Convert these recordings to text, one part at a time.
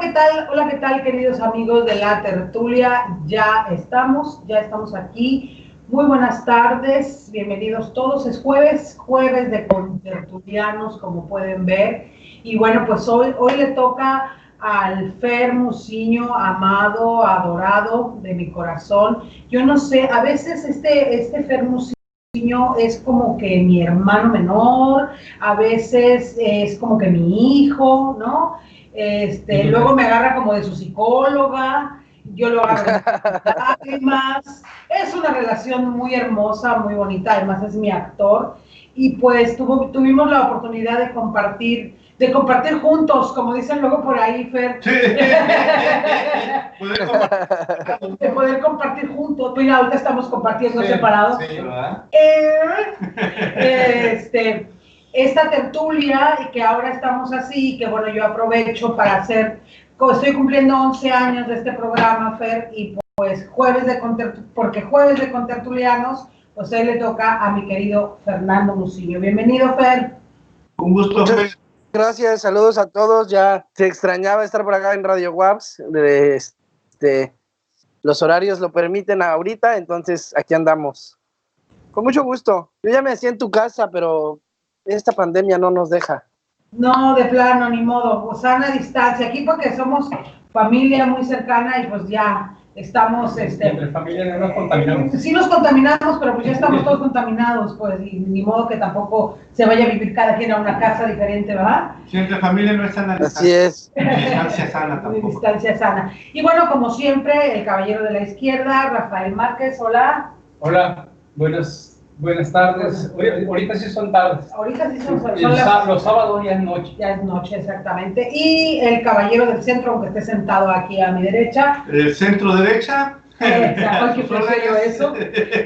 ¿qué tal? Hola, ¿qué tal, queridos amigos de la tertulia? Ya estamos aquí. Muy buenas tardes, bienvenidos todos. Es jueves de contertulianos, como pueden ver. Y bueno, pues hoy le toca al Fer Muciño, amado, adorado de mi corazón. Yo no sé, a veces este Fer Muciño es como que mi hermano menor, a veces es como que mi hijo, ¿no? Luego me agarra como de su psicóloga, yo lo agarro de lágrimas. Es una relación muy hermosa, muy bonita, además es mi actor. Y pues tuvimos la oportunidad de compartir juntos, como dicen luego por ahí, Fer. Sí. De poder compartir juntos. Mira, ahorita estamos compartiendo separados. Sí, ¿verdad? Esta tertulia y que ahora estamos así, que bueno, yo aprovecho para hacer, estoy cumpliendo 11 años de este programa, Fer, y pues jueves de contertulianos, pues hoy le toca a mi querido Fernando Muciño. Bienvenido, Fer. Un gusto, Fer. Gracias, saludos a todos. Ya se extrañaba estar por acá en Radio WAPS. Los horarios lo permiten ahorita, entonces aquí andamos. Con mucho gusto. Yo ya me hacía en tu casa, pero esta pandemia no nos deja. No, de plano, ni modo. Sana distancia. Aquí porque somos familia muy cercana y pues ya estamos... Entre familia no nos contaminamos. Sí nos contaminamos, pero pues ya estamos todos contaminados, pues, y ni modo que tampoco se vaya a vivir cada quien a una casa diferente, ¿verdad? Sí, entre familia no es sana. Así es. Distancia sana tampoco. Distancia sana. Y bueno, como siempre, el caballero de la izquierda, Rafael Márquez, hola. Hola, buenas tardes. Ahorita sí son tardes. Ahorita sí son los sábados ya es noche. Ya es noche, exactamente. Y el caballero del centro, aunque esté sentado aquí a mi derecha. El centro derecha. Exacto, que fue yo eso.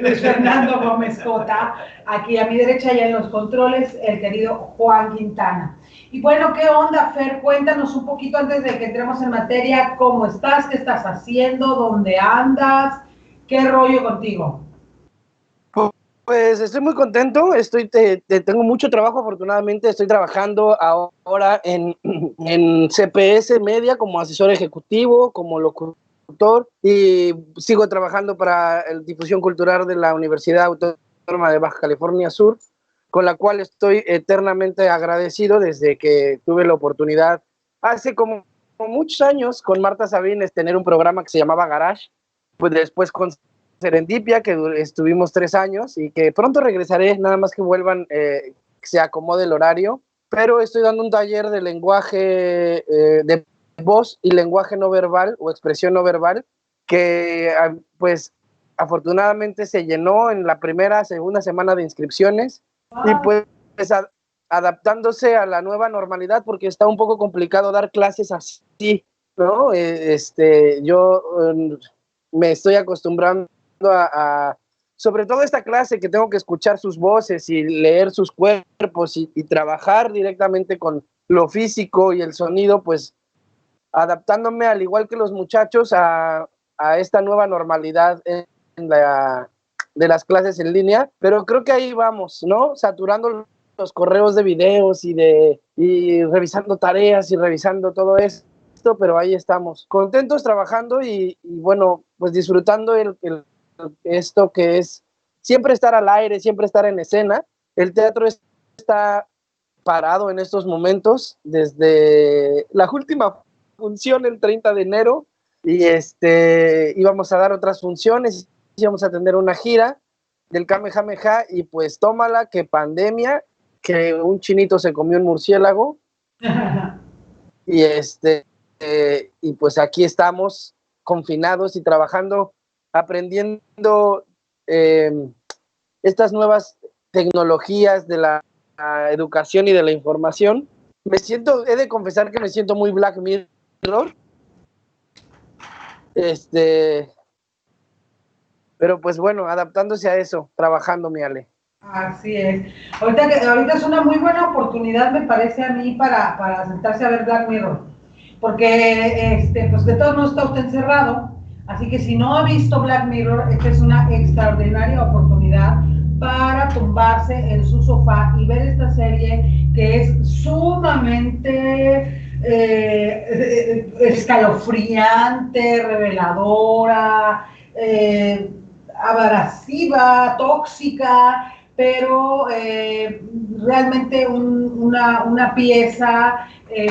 Luis Fernando Gómez Cota, aquí a mi derecha y en los controles, el querido Juan Quintana. Y bueno, ¿qué onda, Fer? Cuéntanos un poquito antes de que entremos en materia, ¿cómo estás? ¿Qué estás haciendo? ¿Dónde andas? ¿Qué rollo contigo? Pues estoy muy contento, tengo mucho trabajo, afortunadamente estoy trabajando ahora en CPS Media como asesor ejecutivo, como locutor, y sigo trabajando para la difusión cultural de la Universidad Autónoma de Baja California Sur, con la cual estoy eternamente agradecido desde que tuve la oportunidad hace como muchos años con Marta Sabines tener un programa que se llamaba Garage, pues después con Serendipia, que estuvimos 3 años y que pronto regresaré, nada más que vuelvan, que se acomode el horario, pero estoy dando un taller de lenguaje de voz y lenguaje no verbal o expresión no verbal, que pues afortunadamente se llenó en la segunda semana de inscripciones. Wow. Y pues adaptándose a la nueva normalidad, porque está un poco complicado dar clases así, ¿no? Yo me estoy acostumbrando a sobre todo esta clase que tengo que escuchar sus voces y leer sus cuerpos y trabajar directamente con lo físico y el sonido, pues adaptándome al igual que los muchachos a esta nueva normalidad de las clases en línea, pero creo que ahí vamos, ¿no? Saturando los correos de videos y revisando tareas y revisando todo esto, pero ahí estamos, contentos trabajando y bueno, pues disfrutando esto que es siempre estar al aire, siempre estar en escena. El teatro está parado en estos momentos desde la última función el 30 de enero y íbamos a dar otras funciones, íbamos a tener una gira del Kamehameha y pues tómala que pandemia, que un chinito se comió un murciélago y y pues aquí estamos confinados y trabajando, aprendiendo estas nuevas tecnologías de la educación y de la información. He de confesar que me siento muy Black Mirror. Pero pues bueno, adaptándose a eso, trabajando, mi Ale. Así es. Ahorita es una muy buena oportunidad, me parece a mí, para sentarse a ver Black Mirror. Porque, pues de todos modos está usted encerrado. Así que si no ha visto Black Mirror, esta es una extraordinaria oportunidad para tumbarse en su sofá y ver esta serie que es sumamente escalofriante, reveladora, abrasiva, tóxica, pero realmente una pieza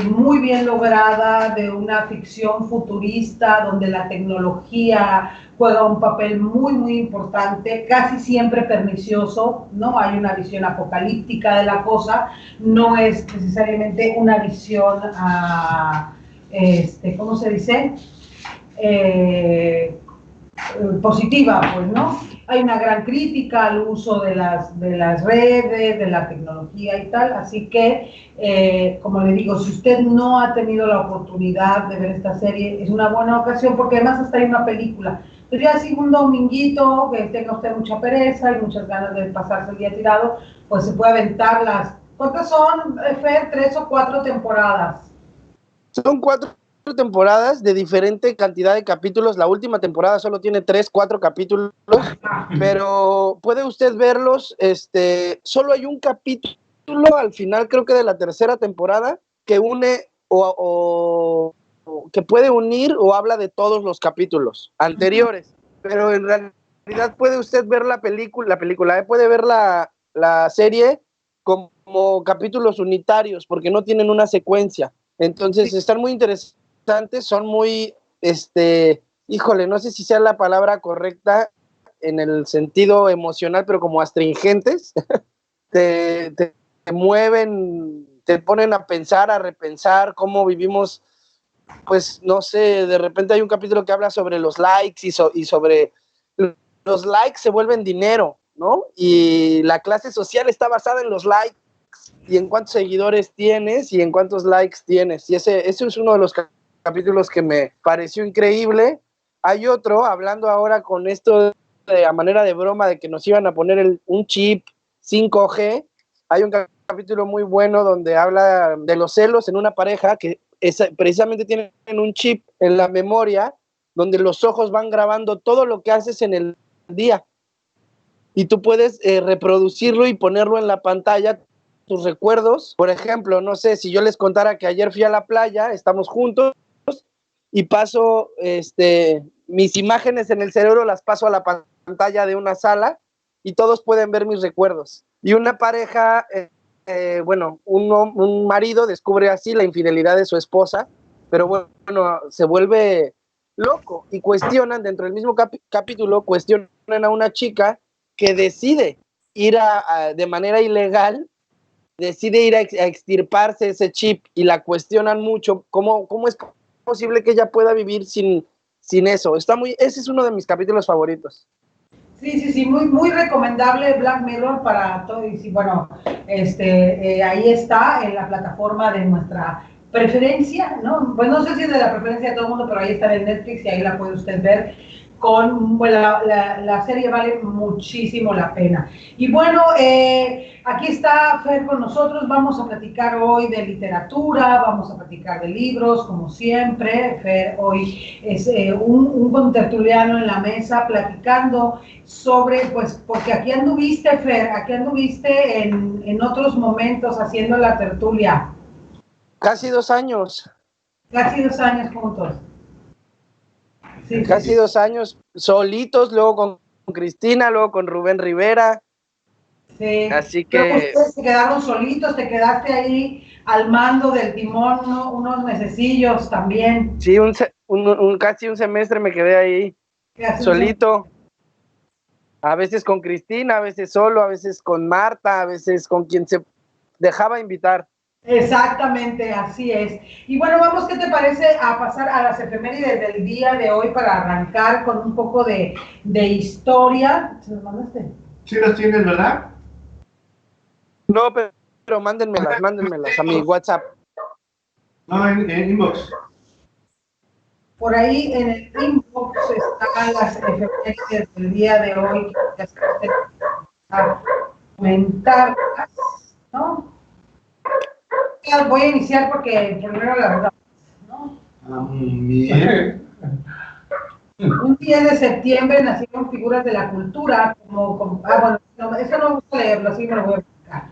muy bien lograda de una ficción futurista donde la tecnología juega un papel muy, muy importante, casi siempre pernicioso, ¿no? Hay una visión apocalíptica de la cosa, no es necesariamente una visión, ¿cómo se dice? Positiva, pues, ¿no? Hay una gran crítica al uso de las redes, de la tecnología y tal, así que, como le digo, si usted no ha tenido la oportunidad de ver esta serie, es una buena ocasión, porque además hasta hay una película. Entonces ya si un dominguito, que tenga usted mucha pereza y muchas ganas de pasarse el día tirado, pues se puede aventar las... ¿Cuántas son, Fer? 3 o 4 temporadas. Son 4 temporadas de diferente cantidad de capítulos. La última temporada solo tiene 3, 4 capítulos, pero puede usted verlos. Solo hay un capítulo al final, creo que de la tercera temporada, que une o que puede unir o habla de todos los capítulos anteriores, pero en realidad puede usted ver la película, puede ver la serie como capítulos unitarios, porque no tienen una secuencia. Entonces están muy interesantes, son muy, híjole, no sé si sea la palabra correcta en el sentido emocional, pero como astringentes, te mueven, te ponen a pensar, a repensar cómo vivimos, pues no sé, de repente hay un capítulo que habla sobre los likes y sobre los likes se vuelven dinero, ¿no? Y la clase social está basada en los likes y en cuántos seguidores tienes y en cuántos likes tienes. Y ese es uno de los capítulos que me pareció increíble. Hay otro, hablando ahora con esto de a manera de broma de que nos iban a poner un chip 5G, hay un capítulo muy bueno donde habla de los celos en una pareja que precisamente tienen un chip en la memoria donde los ojos van grabando todo lo que haces en el día y tú puedes reproducirlo y ponerlo en la pantalla, tus recuerdos. Por ejemplo, no sé, si yo les contara que ayer fui a la playa, estamos juntos y paso mis imágenes en el cerebro, las paso a la pantalla de una sala y todos pueden ver mis recuerdos. Y una pareja, bueno, un marido descubre así la infidelidad de su esposa, pero bueno, se vuelve loco y cuestionan dentro del mismo capítulo, cuestionan a una chica que decide ir de manera ilegal, decide ir a extirparse ese chip y la cuestionan mucho. ¿Cómo es posible que ella pueda vivir sin eso? Ese es uno de mis capítulos favoritos. Sí, muy, muy recomendable Black Mirror para todo. Y sí, bueno, ahí está en la plataforma de nuestra preferencia, ¿no? Pues no sé si es de la preferencia de todo el mundo, pero ahí está en Netflix y ahí la puede usted ver. Bueno, la serie vale muchísimo la pena. Y bueno, aquí está Fer con nosotros, vamos a platicar hoy de literatura, vamos a platicar de libros, como siempre. Fer hoy es un contertuliano en la mesa platicando sobre, pues, porque aquí anduviste, Fer, aquí anduviste en otros momentos haciendo la tertulia. Casi 2 años. Casi 2 años juntos. Sí, casi 2 años solitos, luego con Cristina, luego con Rubén Rivera. Sí. Así que luego ustedes se quedaron solitos, te quedaste ahí al mando del timón, ¿no? Unos mesecillos también. Sí, casi un semestre me quedé ahí solito. A veces con Cristina, a veces solo, a veces con Marta, a veces con quien se dejaba invitar. Exactamente, así es. Y bueno, vamos, ¿qué te parece a pasar a las efemérides del día de hoy para arrancar con un poco de historia? ¿Se los mandaste? Sí los tienes, ¿verdad? No, pero mándenmelas a mi WhatsApp. No, en inbox. Por ahí en el inbox están las efemérides del día de hoy que a comentarlas, ¿no? Voy a iniciar porque primero la verdad, ¿no? Bien. Un 10 de septiembre nacieron figuras de la cultura, bueno, eso no me gusta leerlo, así me lo voy a explicar.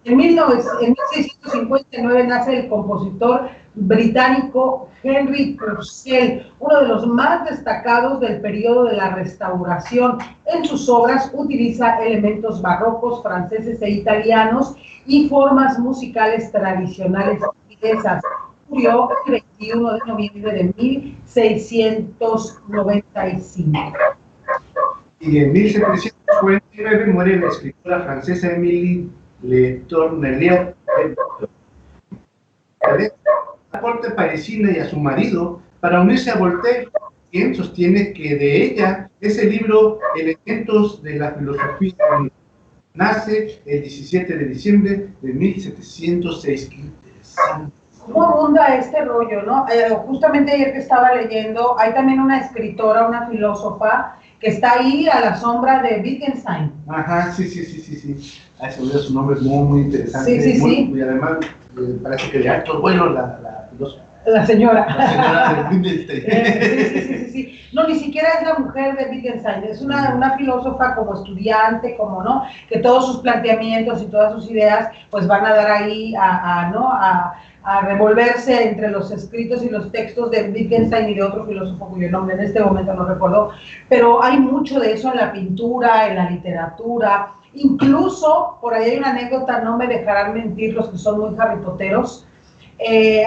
En 1659 nace el compositor británico Henry Purcell, uno de los más destacados del periodo de la Restauración. En sus obras utiliza elementos barrocos, franceses e italianos y formas musicales tradicionales inglesas. Murió el 21 de noviembre de 1695. Y en 1749 muere la escritora francesa Émilie Le Tournelier. La corte parisina y a su marido para unirse a Voltaire, quien sostiene que de ella es el libro Elementos de la filosofía. Nace el 17 de diciembre de 1706. Qué interesante. ¿Cómo abunda este rollo, no? Justamente ayer que estaba leyendo, hay también una escritora, una filósofa, que está ahí a la sombra de Wittgenstein. Ajá, sí. Ahí se olvida su nombre, es muy interesante. Sí. Y además, parece que de alto vuelo la filósofa. La señora. La señora de Wittgenstein. Sí. No, ni siquiera es la mujer de Wittgenstein, es una filósofa como estudiante, como, ¿no? Que todos sus planteamientos y todas sus ideas, pues van a dar ahí a revolverse entre los escritos y los textos de Wittgenstein y de otro filósofo cuyo nombre en este momento no recuerdo, pero hay mucho de eso en la pintura, en la literatura, incluso, por ahí hay una anécdota, no me dejarán mentir los que son muy harrypoteros,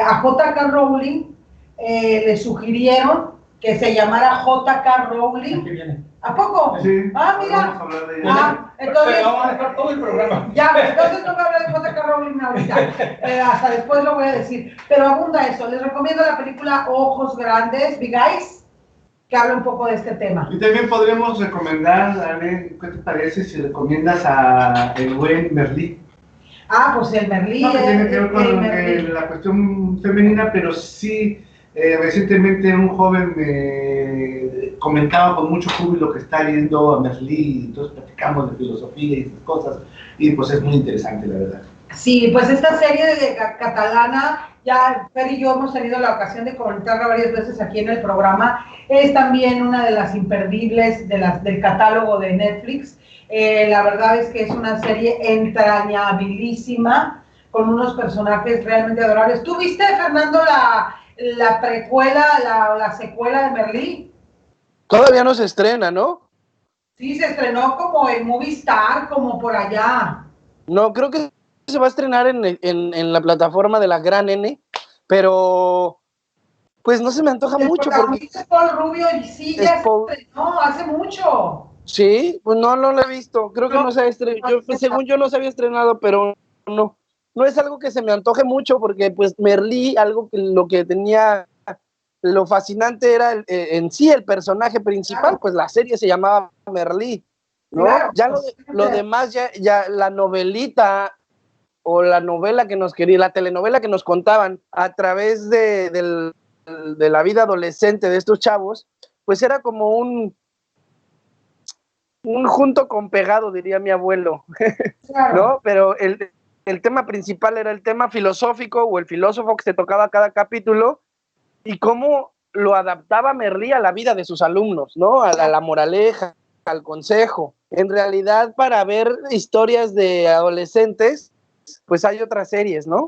a J.K. Rowling le sugirieron que se llamara J.K. Rowling. ¿A poco? Sí. Ah, mira. Vamos a hablar de ella. Entonces. Pero vamos a dejar todo el programa. Ya, entonces no me habla de J.K. Rowling ahorita. Hasta después lo voy a decir. Pero abunda eso. Les recomiendo la película Ojos Grandes, Big Eyes, que habla un poco de este tema. Y también podríamos recomendar, Ale, ¿qué te parece si recomiendas a el buen Merlí? Pues el Merlí. No, que tiene que ver con la cuestión femenina, pero sí, recientemente un joven me comentaba con mucho júbilo que está leyendo a Merlí, entonces platicamos de filosofía y esas cosas, y pues es muy interesante, la verdad. Sí, pues esta serie de catalana, ya Fer y yo hemos tenido la ocasión de comentarla varias veces aquí en el programa, es también una de las imperdibles del catálogo de Netflix. La verdad es que es una serie entrañabilísima, con unos personajes realmente adorables. ¿Tú viste, Fernando, la precuela, la secuela de Merlí? Todavía no se estrena, ¿no? Sí, se estrenó como en Movistar, como por allá. No, creo que se va a estrenar en la plataforma de la Gran N, pero pues no se me antoja mucho porque Es Paul Rubio y sí, ya se estrenó hace mucho. Sí, pues no lo he visto, creo que no se ha estrenado, según yo no se había estrenado, pero no es algo que se me antoje mucho porque pues Merlí, lo que tenía, lo fascinante era en sí el personaje principal, pues la serie se llamaba Merlí, ¿no? Claro, ya lo demás, ya la novelita o la novela que nos quería, la telenovela que nos contaban a través de la vida adolescente de estos chavos, pues era como un junto con pegado, diría mi abuelo, claro. ¿no? Pero el tema principal era el tema filosófico o el filósofo que se tocaba cada capítulo y cómo lo adaptaba Merlí a la vida de sus alumnos, ¿no? A la moraleja, al consejo. En realidad, para ver historias de adolescentes, pues hay otras series, ¿no?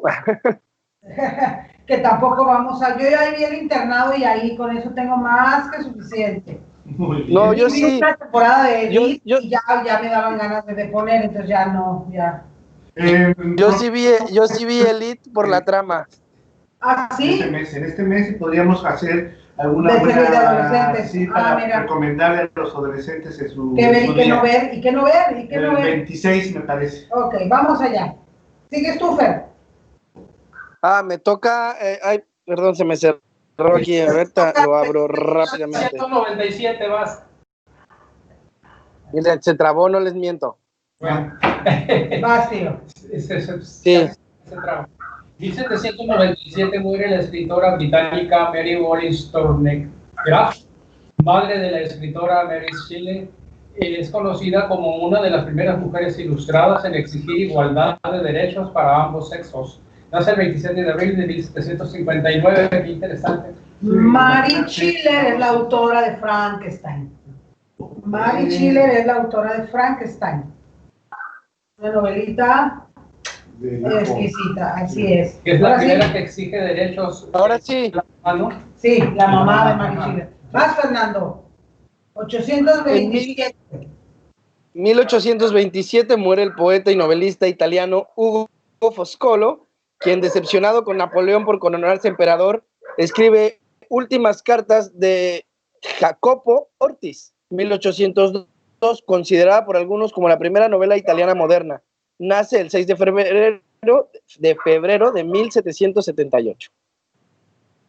Que tampoco vamos a... Yo ya vi El Internado y ahí con eso tengo más que suficiente. Muy bien. No, yo sí. Una temporada de Elite yo y ya me daban ganas de poner, entonces ya no, ya. Yo sí vi Elite por la trama. ¿Ah, sí? En este mes podríamos hacer alguna de buena sí, para recomendarle a los adolescentes en su ¿Qué ver y qué no ver? El 26 me parece. Ok, vamos allá. ¿Sigues tú, Fer? Me toca, perdón, se me cerró aquí, ahorita lo abro rápidamente. 197 vas. Mira, se trabó, no les miento. Bueno. Vas, tío. Sí. 1797 muere la escritora británica Mary Wollstonecraft, madre de la escritora Mary Shelley. Es conocida como una de las primeras mujeres ilustradas en exigir igualdad de derechos para ambos sexos. Nace el 27 de abril de 1759, qué interesante. Mary Schiller es la autora de Frankenstein. Mary Schiller es la autora de Frankenstein. Una novelita exquisita, así es. Que es la Ahora primera sí, que exige derechos. Ahora sí. ¿No? sí, la mamá de Ajá. Marichilla. Más, Fernando. En 827. 1827 muere el poeta y novelista italiano Ugo Foscolo, quien, decepcionado con Napoleón por coronarse emperador, escribe Últimas cartas de Jacopo Ortiz, 1802, considerada por algunos como la primera novela italiana moderna. Nace el 6 de febrero de 1778.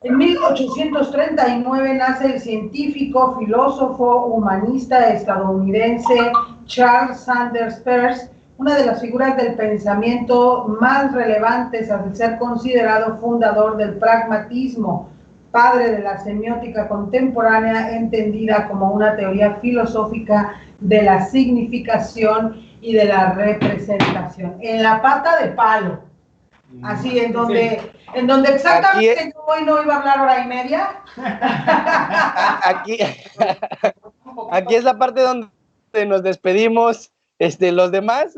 En 1839 nace el científico, filósofo, humanista estadounidense Charles Sanders Peirce, una de las figuras del pensamiento más relevantes al ser considerado fundador del pragmatismo, padre de la semiótica contemporánea entendida como una teoría filosófica de la significación y de la representación. En la pata de palo. Así, en donde exactamente Aquí, yo hoy no iba a hablar hora y media. aquí es la parte donde nos despedimos, los demás.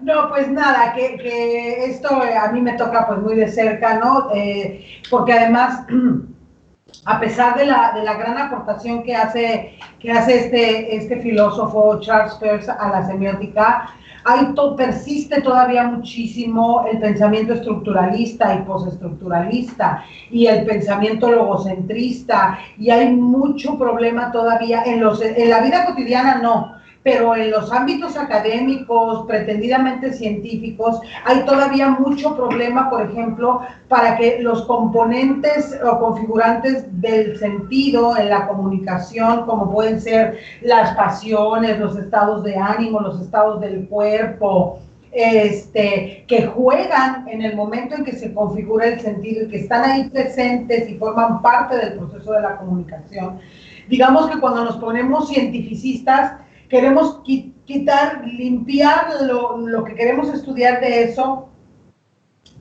No, pues nada, que esto a mí me toca pues muy de cerca, ¿no? Porque además, a pesar de la gran aportación que hace este filósofo Charles Peirce a la semiótica, persiste todavía muchísimo el pensamiento estructuralista y postestructuralista y el pensamiento logocentrista, y hay mucho problema todavía en la vida cotidiana, no, pero en los ámbitos académicos, pretendidamente científicos, hay todavía mucho problema, por ejemplo, para que los componentes o configurantes del sentido en la comunicación, como pueden ser las pasiones, los estados de ánimo, los estados del cuerpo, que juegan en el momento en que se configura el sentido y que están ahí presentes y forman parte del proceso de la comunicación. Digamos que cuando nos ponemos cientificistas, queremos limpiar lo que queremos estudiar de eso,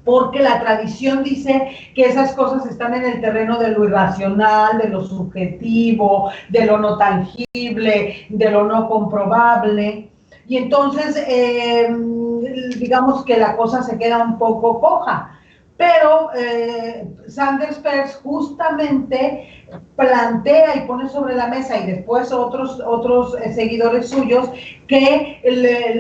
porque la tradición dice que esas cosas están en el terreno de lo irracional, de lo subjetivo, de lo no tangible, de lo no comprobable, y entonces digamos que la cosa se queda un poco coja. Pero Sanders Peirce justamente plantea y pone sobre la mesa, y después otros seguidores suyos, que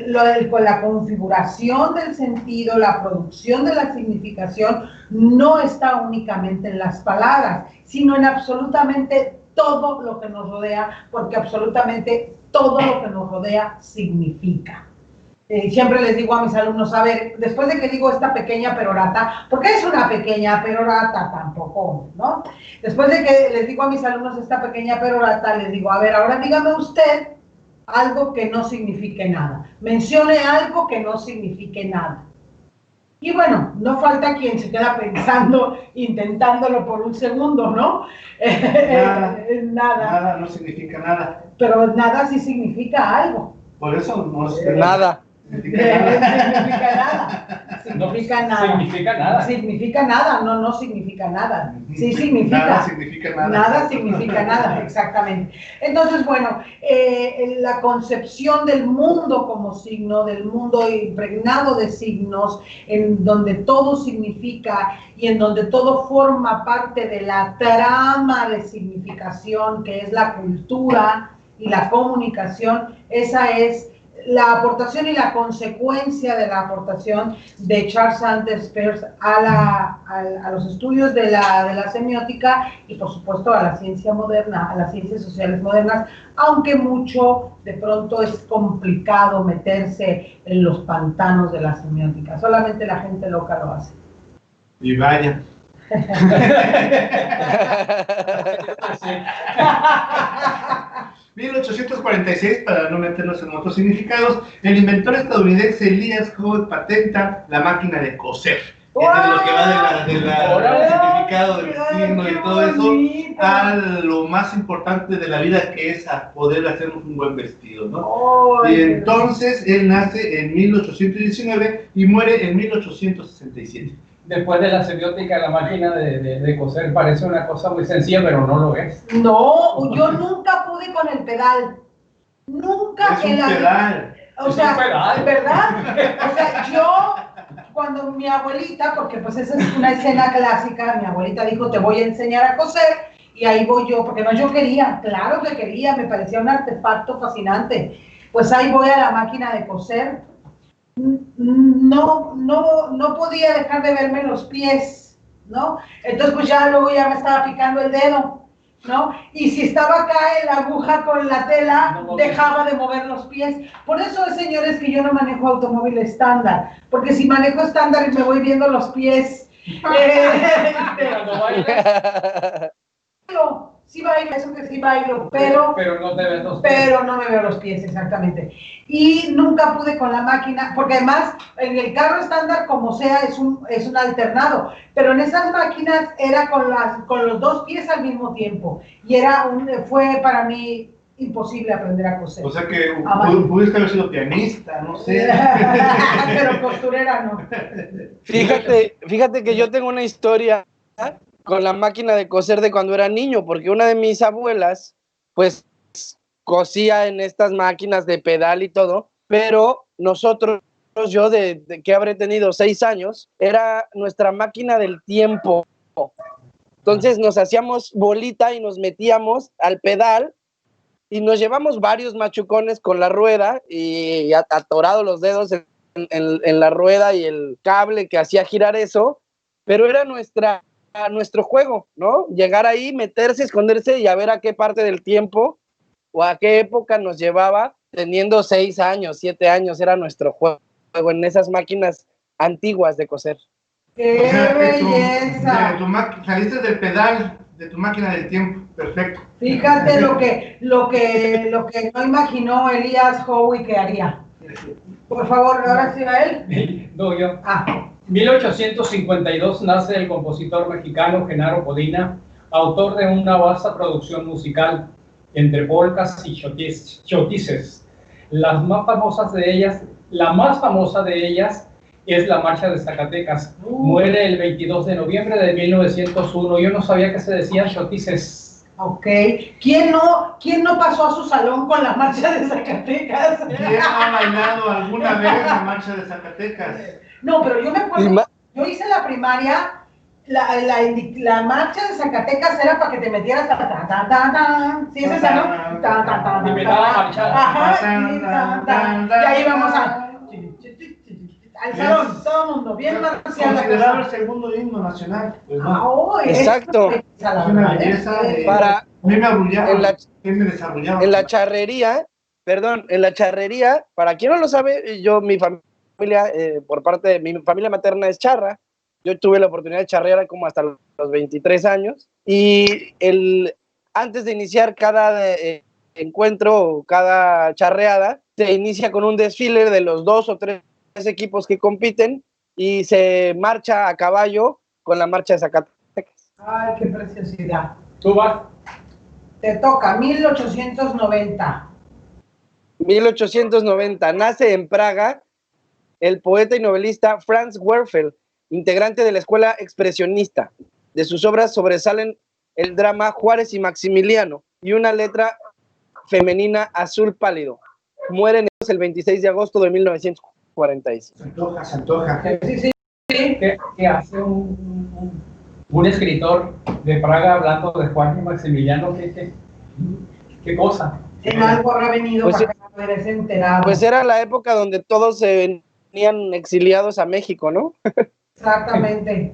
la configuración del sentido, la producción de la significación, no está únicamente en las palabras, sino en absolutamente todo lo que nos rodea, porque absolutamente todo lo que nos rodea significa. Siempre les digo a mis alumnos, a ver, después de que digo esta pequeña perorata, porque es una pequeña perorata tampoco, ¿no? Después de que les digo a mis alumnos esta pequeña perorata, les digo, a ver, ahora dígame usted algo que no signifique nada. Mencione algo que no signifique nada. Y bueno, no falta quien se queda pensando, intentándolo por un segundo, ¿no? Nada no significa nada. Pero nada sí significa algo. Por eso no nada. Significa nada. Significa nada. Significa nada. Significa nada, no significa nada. Sí significa. Nada significa nada. Nada significa nada, exactamente. Entonces, bueno, la concepción del mundo como signo, del mundo impregnado de signos, en donde todo significa y en donde todo forma parte de la trama de significación que es la cultura y la comunicación, esa es la aportación y la consecuencia de la aportación de Charles Sanders Peirce a los estudios de la semiótica y por supuesto a la ciencia moderna, a las ciencias sociales modernas, aunque mucho de pronto es complicado meterse en los pantanos de la semiótica, solamente la gente loca lo hace. Y vaya. 1846, para no meternos en otros significados, el inventor estadounidense Elias Howe patenta la máquina de coser. Es de lo que va del significado del signo y todo eso, a lo más importante de la vida, que es a poder hacernos un buen vestido, ¿no? Y entonces él nace en 1819 y muere en 1867. Después de la semiótica, la máquina de coser parece una cosa muy sencilla, pero no lo es. No, yo nunca pude con el pedal. Nunca. Es un pedal. O sea, ¿verdad? O sea, yo, cuando mi abuelita, porque pues esa es una escena clásica, mi abuelita dijo, te voy a enseñar a coser, y ahí voy yo, porque no, yo quería, claro que quería, me parecía un artefacto fascinante. Pues ahí voy a la máquina de coser. No podía dejar de verme los pies, ¿no? Entonces pues ya luego ya me estaba picando el dedo, ¿no? Y si estaba acá en la aguja con la tela, dejaba de mover los pies. Por eso, señores, que yo no manejo automóvil estándar, porque si manejo estándar y me voy viendo los pies, Cuando bailas, sí bailo, eso que sí bailo, pero no te ves los pies. pero no me veo los pies, exactamente. Y nunca pude con la máquina, porque además en el carro estándar, como sea, es un alternado, pero en esas máquinas era con los dos pies al mismo tiempo. Y fue para mí imposible aprender a coser. O sea que pudiste haber sido pianista, no sé. Pero costurera no. Fíjate que yo tengo una historia con la máquina de coser de cuando era niño, porque una de mis abuelas, pues, cosía en estas máquinas de pedal y todo, pero nosotros, yo de que habré tenido 6 años, era nuestra máquina del tiempo. Entonces nos hacíamos bolita y nos metíamos al pedal y nos llevamos varios machucones con la rueda y atorados los dedos en la rueda y el cable que hacía girar eso, pero era nuestro juego, ¿no? Llegar ahí, meterse, esconderse y a ver a qué parte del tiempo o a qué época nos llevaba, teniendo 6 años, 7 años, era nuestro juego en esas máquinas antiguas de coser. ¡Qué belleza! Saliste del pedal de tu máquina del tiempo, perfecto. Fíjate lo que no imaginó Elías Howe que haría. Por favor, ahora sí va él. No, yo. 1852 nace el compositor mexicano Genaro Codina, autor de una vasta producción musical entre polcas y chotices. La más famosa de ellas es la Marcha de Zacatecas. Muere el 22 de noviembre de 1901. Yo no sabía que se decían chotices. Ok. ¿Quién no pasó a su salón con la Marcha de Zacatecas? ¿Quién ha bailado alguna vez la Marcha de Zacatecas? No, pero yo me acuerdo, yo hice la primaria, la Marcha de Zacatecas era para que te metieras ¿sí es esa, no? Y me daba a marchar. Ajá, y ahí vamos al salón, todo el mundo, bien marcial. Considerado el segundo himno nacional. Pues no. Exacto. Es una belleza. A mí me arrullaba, me desarrollaba. En la charrería, para quien no lo sabe, mi familia, por parte de mi familia materna es charra. Yo tuve la oportunidad de charrear como hasta los 23 años. Y antes de iniciar cada encuentro o cada charreada, se inicia con un desfile de los 2 o 3 equipos que compiten y se marcha a caballo con la Marcha de Zacatecas. Ay, qué preciosidad. ¿Tú vas? Te toca, 1890. 1890. Nace en Praga el poeta y novelista Franz Werfel, integrante de la escuela expresionista. De sus obras sobresalen el drama Juárez y Maximiliano y una letra femenina Azul pálido. Muere el 26 de agosto de 1945. Se antoja. Sí. ¿Qué hace un escritor de Praga hablando de Juárez y Maximiliano? ¿Qué cosa? En algo habrá venido para que no hubieras enterado. Pues era la época donde todos se venían exiliados a México, ¿no? Exactamente.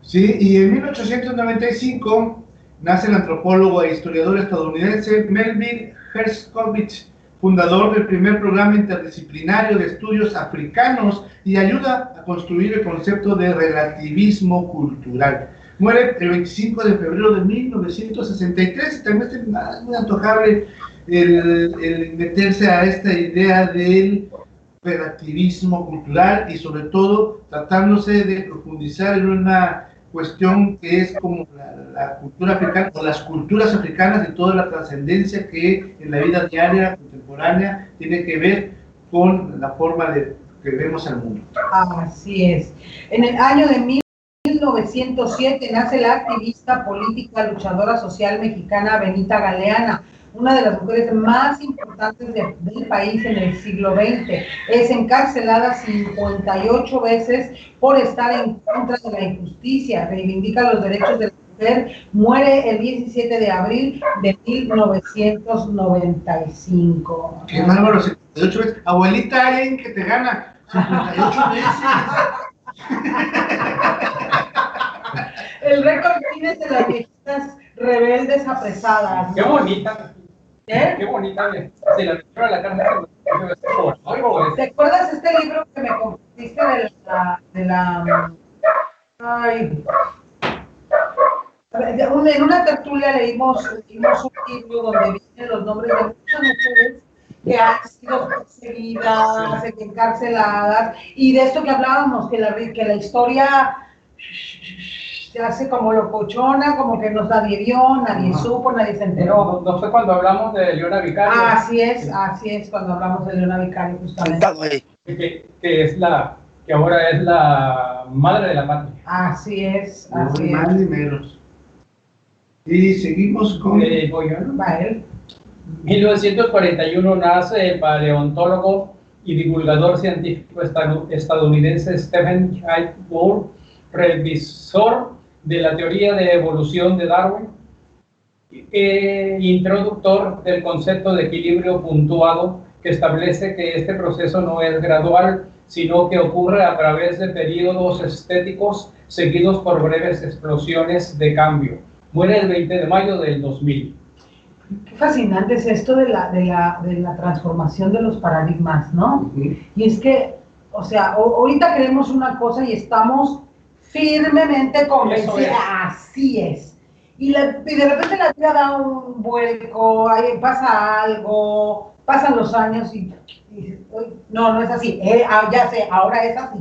Sí, y en 1895 nace el antropólogo e historiador estadounidense Melvin Herskovich, fundador del primer programa interdisciplinario de estudios africanos y ayuda a construir el concepto de relativismo cultural. Muere el 25 de febrero de 1963 y también es muy antojable el meterse a esta idea del relativismo cultural y sobre todo tratándose de profundizar en una cuestión que es como la cultura africana o las culturas africanas y toda la trascendencia que en la vida diaria contemporánea tiene que ver con la forma que vemos el mundo. Así es. En el año de 1907 nace la activista política luchadora social mexicana Benita Galeana, una de las mujeres más importantes del país en el siglo XX. Es encarcelada 58 veces por estar en contra de la injusticia, reivindica los derechos de la mujer, muere el 17 de abril de 1995. Qué bárbaro, 58 veces. Abuelita, alguien que te gana 58 veces. El récord Guinness de las viejitas rebeldes apresadas, ¿no? Qué bonita. ¿Eh? Qué bonita. Se la metieron a la cárcel. ¿Te acuerdas este libro que me compartiste ay, en una tertulia leímos un libro donde vienen los nombres de muchas mujeres que han sido perseguidas, encarceladas, y de esto que hablábamos, que la historia se hace como locochona, como que nadie vio, nadie supo, nadie se enteró. No fue cuando hablamos de Leona Vicario. Así es, cuando hablamos de Leona Vicario, justamente. Que ahora es la madre de la patria. Así es, así Más ni menos. Y seguimos con... Va él. 1941 nace el paleontólogo y divulgador científico estadounidense Stephen Jay Gould, revisor de la teoría de evolución de Darwin, introductor del concepto de equilibrio puntuado, que establece que este proceso no es gradual, sino que ocurre a través de periodos estéticos seguidos por breves explosiones de cambio. Muere el 20 de mayo del 2000. Qué fascinante es esto de la transformación de los paradigmas, ¿no? Y es que, o sea, ahorita creemos una cosa y estamos firmemente convencidos. Así es. Y de repente la vida da un vuelco, pasa algo, pasan los años y no es así. Ya sé, ahora es así.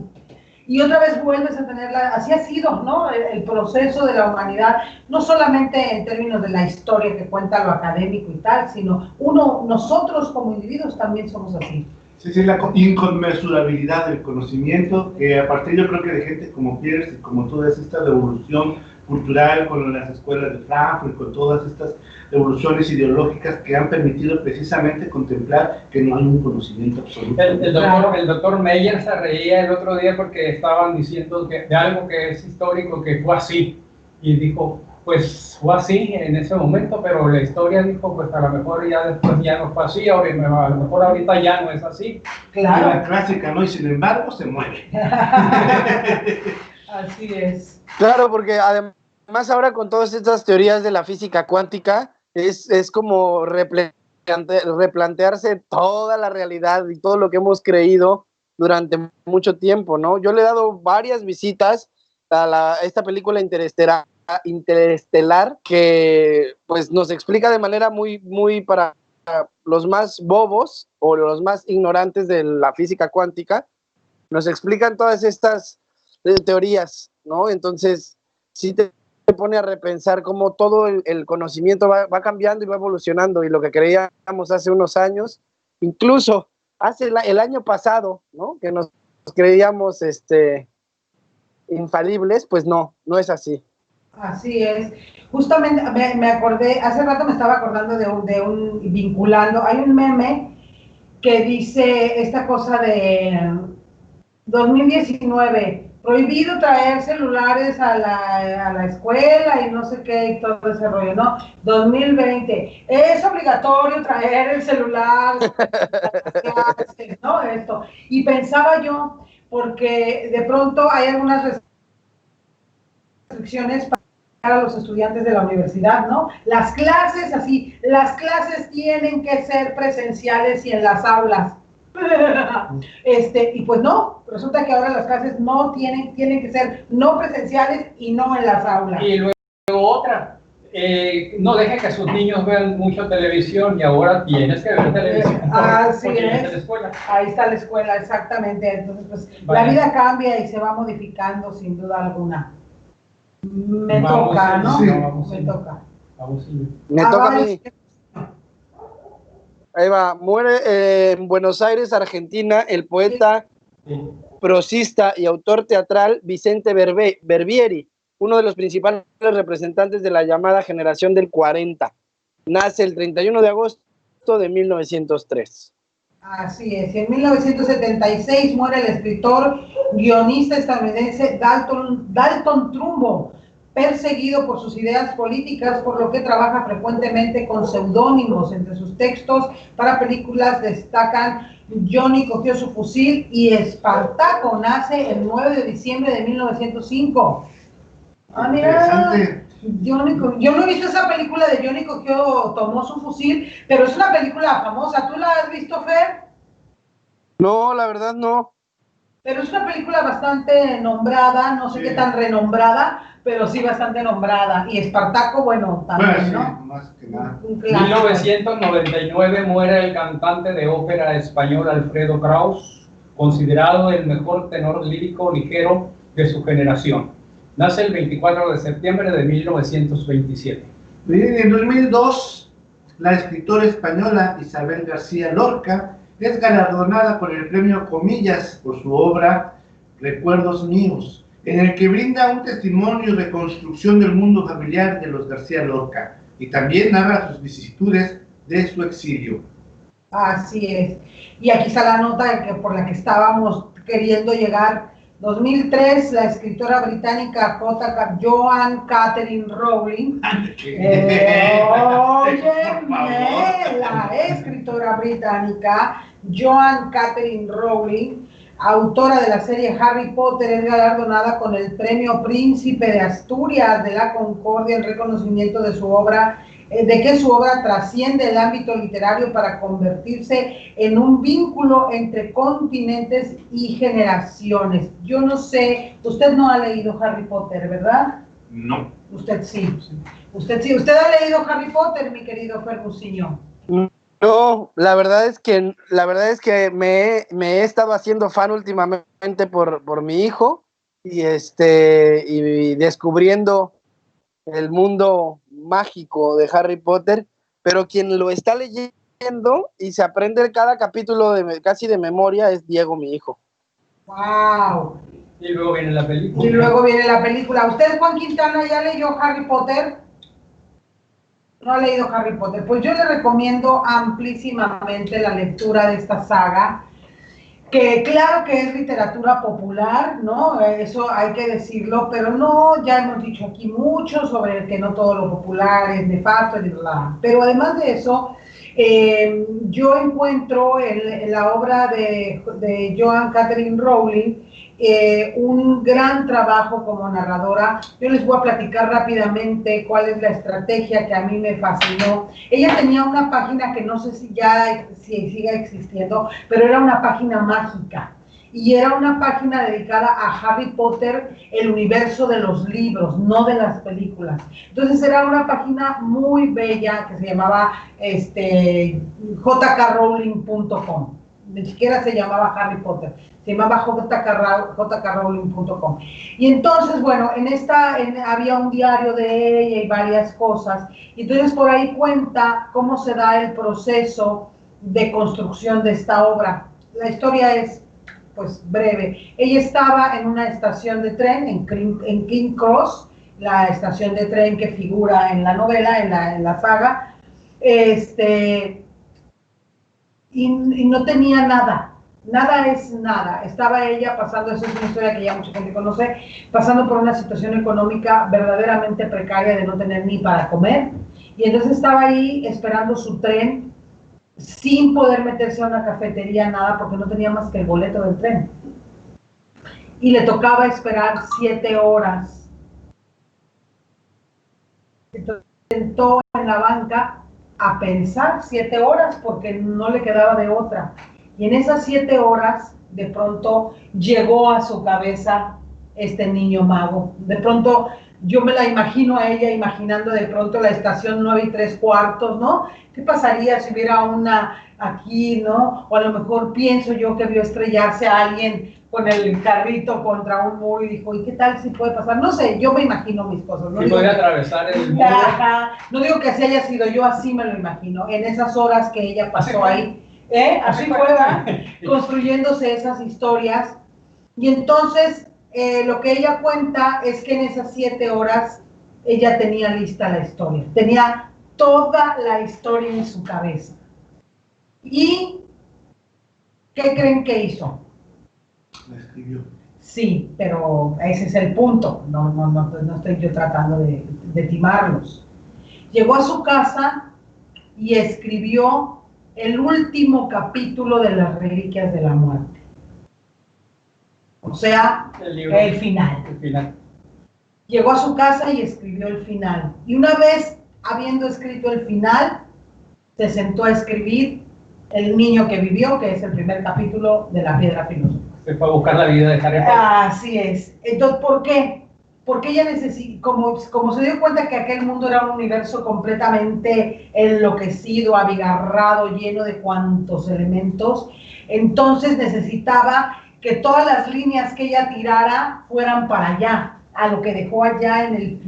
Y otra vez vuelves a tenerla, así ha sido, ¿no? El proceso de la humanidad, no solamente en términos de la historia que cuenta lo académico y tal, sino nosotros como individuos también somos así. Sí, la inconmensurabilidad del conocimiento, que a partir yo creo que de gente como Pierce y como toda esta revolución cultural con las escuelas de Frankfurt, con todas estas revoluciones ideológicas que han permitido precisamente contemplar que no hay un conocimiento absoluto. El doctor Meyer se reía el otro día porque estaban diciendo de algo que es histórico, que fue así, y dijo, pues fue así en ese momento, pero la historia dijo, pues a lo mejor ya después ya no fue así, a lo mejor ahorita ya no es así. Claro. Y la clásica, ¿no? Y sin embargo se muere. Así es. Claro, porque además ahora con todas estas teorías de la física cuántica, es como replantearse toda la realidad y todo lo que hemos creído durante mucho tiempo, ¿no? Yo le he dado varias visitas a esta película Interestelar, que pues nos explica de manera muy para los más bobos o los más ignorantes de la física cuántica, nos explican todas estas teorías, ¿no? Entonces, sí te pone a repensar cómo todo el conocimiento va cambiando y va evolucionando, y lo que creíamos hace unos años, incluso hace el año pasado, ¿no? Que nos creíamos infalibles, pues no es así. Así es. Justamente me acordé, hace rato me estaba acordando vinculando, hay un meme que dice esta cosa de 2019, prohibido traer celulares a la escuela y no sé qué y todo ese rollo, ¿no? 2020, es obligatorio traer el celular a las clases, ¿no? Esto. Y pensaba yo, porque de pronto hay algunas restricciones para los estudiantes de la universidad, ¿no? Las clases tienen que ser presenciales y en las aulas. Y pues no, resulta que ahora las clases no tienen que ser no presenciales y no en las aulas. Y luego otra, no dejen que sus niños vean mucho televisión, y ahora tienes que ver televisión. Así es. La escuela. Ahí está la escuela, exactamente. Entonces, pues Vale. La vida cambia y se va modificando sin duda alguna. Me toca, ¿no? Sí. Me toca. Me toca a vale. mí. Ahí va. Muere en Buenos Aires, Argentina, el poeta, prosista y autor teatral Vicente Berbieri, uno de los principales representantes de la llamada generación del 40. nace el 31 de agosto de 1903. Así es, en 1976 muere el escritor, guionista estadounidense Dalton Trumbo, perseguido por sus ideas políticas, por lo que trabaja frecuentemente con seudónimos. Entre sus textos para películas destacan Johnny cogió su fusil y Espartaco, nace el 9 de diciembre de 1905. Ah, mira, yo no he visto esa película de Johnny tomó su fusil, pero es una película famosa. ¿Tú la has visto, Fer? No, la verdad no. Pero es una película bastante nombrada, no sé qué tan renombrada, pero sí bastante nombrada. Y Espartaco, bueno, también, ¿no? Más que nada. En 1999 muere el cantante de ópera español Alfredo Kraus, considerado el mejor tenor lírico ligero de su generación. Nace el 24 de septiembre de 1927. En 2002, la escritora española Isabel García Lorca es galardonada con el premio Comillas por su obra Recuerdos Míos, en el que brinda un testimonio y reconstrucción del mundo familiar de los García Lorca y también narra sus vicisitudes de su exilio. Así es. Y aquí está la nota por la que estábamos queriendo llegar. 2003, la escritora británica Joan Catherine Rowling, la escritora británica Joan Catherine Rowling, autora de la serie Harry Potter, es galardonada con el premio Príncipe de Asturias de la Concordia en reconocimiento de su obra, de que su obra trasciende el ámbito literario para convertirse en un vínculo entre continentes y generaciones. Yo no sé, usted no ha leído Harry Potter, ¿verdad? No. Usted sí. Usted sí. ¿Usted ha leído Harry Potter, mi querido Fergusinho? No, la verdad es que me he estado haciendo fan últimamente por mi hijo y descubriendo el mundo mágico de Harry Potter, pero quien lo está leyendo y se aprende cada capítulo casi de memoria es Diego, mi hijo. ¡Wow! Y luego viene la película. ¿Usted, Juan Quintana, ya leyó Harry Potter? No ha leído Harry Potter. Pues yo le recomiendo amplísimamente la lectura de esta saga, que claro que es literatura popular, ¿no? Eso hay que decirlo, pero no, ya hemos dicho aquí mucho sobre que no todo lo popular es nefasto, pero además de eso, yo encuentro en la obra de Joan Catherine Rowling un gran trabajo como narradora. Yo les voy a platicar rápidamente cuál es la estrategia que a mí me fascinó. Ella tenía una página que no sé si siga existiendo, pero era una página mágica. Y era una página dedicada a Harry Potter, el universo de los libros, no de las películas. Entonces era una página muy bella que se llamaba jkrowling.com. Ni siquiera se llamaba Harry Potter, se llamaba jkrowling.com. Y entonces, bueno, había un diario de ella y varias cosas. Y entonces por ahí cuenta cómo se da el proceso de construcción de esta obra. La historia es pues breve. Ella estaba en una estación de tren en King Cross, la estación de tren que figura en la novela, en la saga, y no tenía nada es nada. Estaba ella pasando, esa es una historia que ya mucha gente conoce, pasando por una situación económica verdaderamente precaria de no tener ni para comer, y entonces estaba ahí esperando su tren, sin poder meterse a una cafetería, nada, porque no tenía más que el boleto del tren. Y le tocaba esperar 7 horas. Entonces sentó en la banca a pensar 7 horas porque no le quedaba de otra. Y en esas 7 horas, de pronto, llegó a su cabeza este niño mago. De pronto, yo me la imagino a ella imaginando de pronto la estación 9 3/4, ¿no? ¿Qué pasaría si hubiera una aquí, ¿no? O a lo mejor pienso yo que vio estrellarse a alguien con el carrito contra un muro y dijo, ¿y qué tal si puede pasar? No sé, yo me imagino mis cosas. ¿No puede atravesar el muro? No digo que así haya sido, yo así me lo imagino, en esas horas que ella pasó ahí. Así fue, construyéndose esas historias. Y entonces, lo que ella cuenta es que en esas 7 horas ella tenía lista la historia, tenía toda la historia en su cabeza. ¿Y qué creen que hizo? La escribió. Sí, pero ese es el punto. No estoy yo tratando de timarlos. Llegó a su casa y escribió el último capítulo de las Reliquias de la Muerte. O sea, el final. Llegó a su casa y escribió el final. Y una vez habiendo escrito el final, se sentó a escribir El niño que vivió, que es el primer capítulo de La Piedra Filosofal. Se fue a buscar la vida de Harry Potter. Así es. Entonces, ¿por qué? Porque ella necesita, como se dio cuenta que aquel mundo era un universo completamente enloquecido, abigarrado, lleno de cuantos elementos, entonces necesitaba que todas las líneas que ella tirara fueran para allá, a lo que dejó allá en el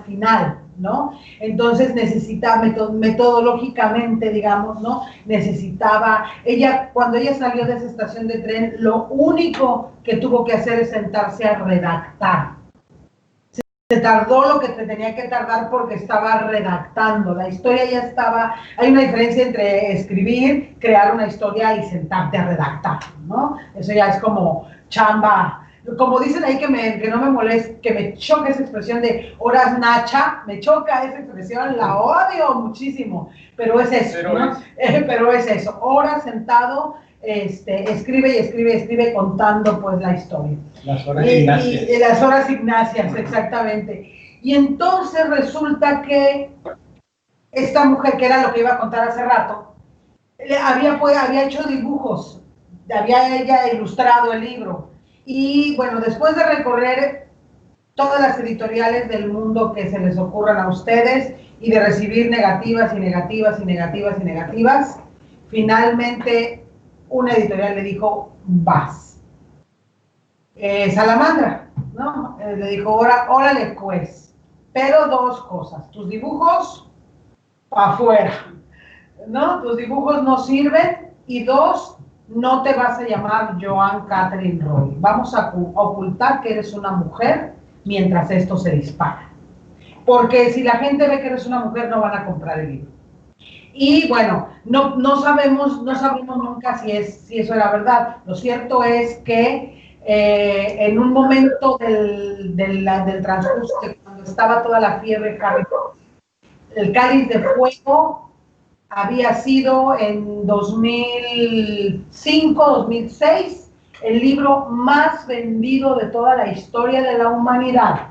final, ¿no? Entonces necesitaba, metodológicamente, digamos, ¿no? Necesitaba, cuando ella salió de esa estación de tren, lo único que tuvo que hacer es sentarse a redactar. Se tardó lo que se tenía que tardar porque estaba redactando. La historia ya estaba. Hay una diferencia entre escribir, crear una historia y sentarte a redactar, ¿no? Eso ya es como chamba. Como dicen ahí que no me moleste, que me choca esa expresión de horas nacha, me choca esa expresión, la odio muchísimo, pero es eso, ¿no? Pero es eso, horas sentado, escribe contando pues la historia. Las horas ignacias. Y las horas ignacias, exactamente. Y entonces resulta que esta mujer, que era lo que iba a contar hace rato, había hecho dibujos, había ella ilustrado el libro. Y bueno, después de recorrer todas las editoriales del mundo que se les ocurran a ustedes y de recibir negativas, finalmente una editorial le dijo, vas. Salamandra, ¿no? Le dijo, órale pues, pero dos cosas, tus dibujos para afuera, ¿no? Tus dibujos no sirven, y dos, no te vas a llamar Joan Catherine Roy. Vamos a ocultar que eres una mujer mientras esto se dispara. Porque si la gente ve que eres una mujer, no van a comprar el libro. Y bueno, no sabemos nunca si eso era verdad. Lo cierto es que en un momento del transcurso, cuando estaba toda la fiebre Harry Potter, El Cáliz de Fuego había sido en 2005, 2006, el libro más vendido de toda la historia de la humanidad.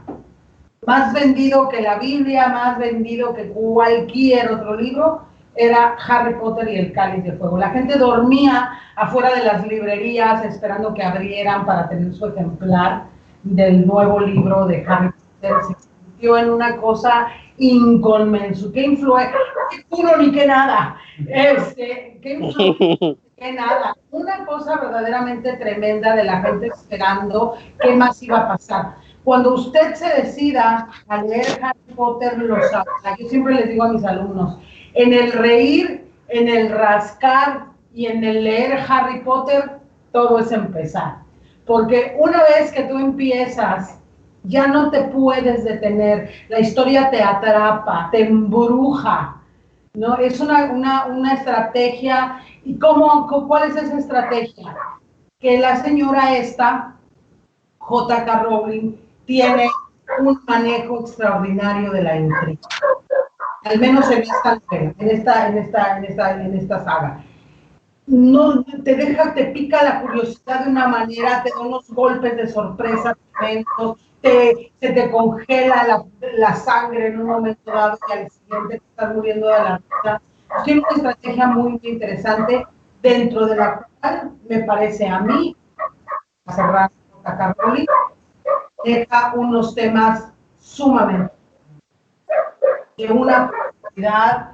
Más vendido que la Biblia, más vendido que cualquier otro libro, era Harry Potter y El Cáliz de Fuego. La gente dormía afuera de las librerías esperando que abrieran para tener su ejemplar del nuevo libro de Harry Potter. Se convirtió en una cosa inconmensurable. ¿Qué influencia? ¿Qué puro ni qué nada? ¿Qué influencia? Que nada, una cosa verdaderamente tremenda de la gente esperando qué más iba a pasar. Cuando usted se decida a leer Harry Potter, lo sabrá. Yo siempre les digo a mis alumnos, en el reír, en el rascar y en el leer Harry Potter, todo es empezar. Porque una vez que tú empiezas, ya no te puedes detener. La historia te atrapa, te embruja, ¿no? Es una estrategia. ¿Y cuál es esa estrategia? Que la señora esta, J.K. Rowling, tiene un manejo extraordinario de la intriga. Al menos en esta novela, en esta saga. No te pica la curiosidad de una manera, te da unos golpes de sorpresa tremendos, se te congela la sangre en un momento dado y al siguiente te estás muriendo de la risa. Tiene una estrategia muy, muy interesante, dentro de la cual me parece a mí, a cerrar J.K. Rowling, deja unos temas sumamente de una profundidad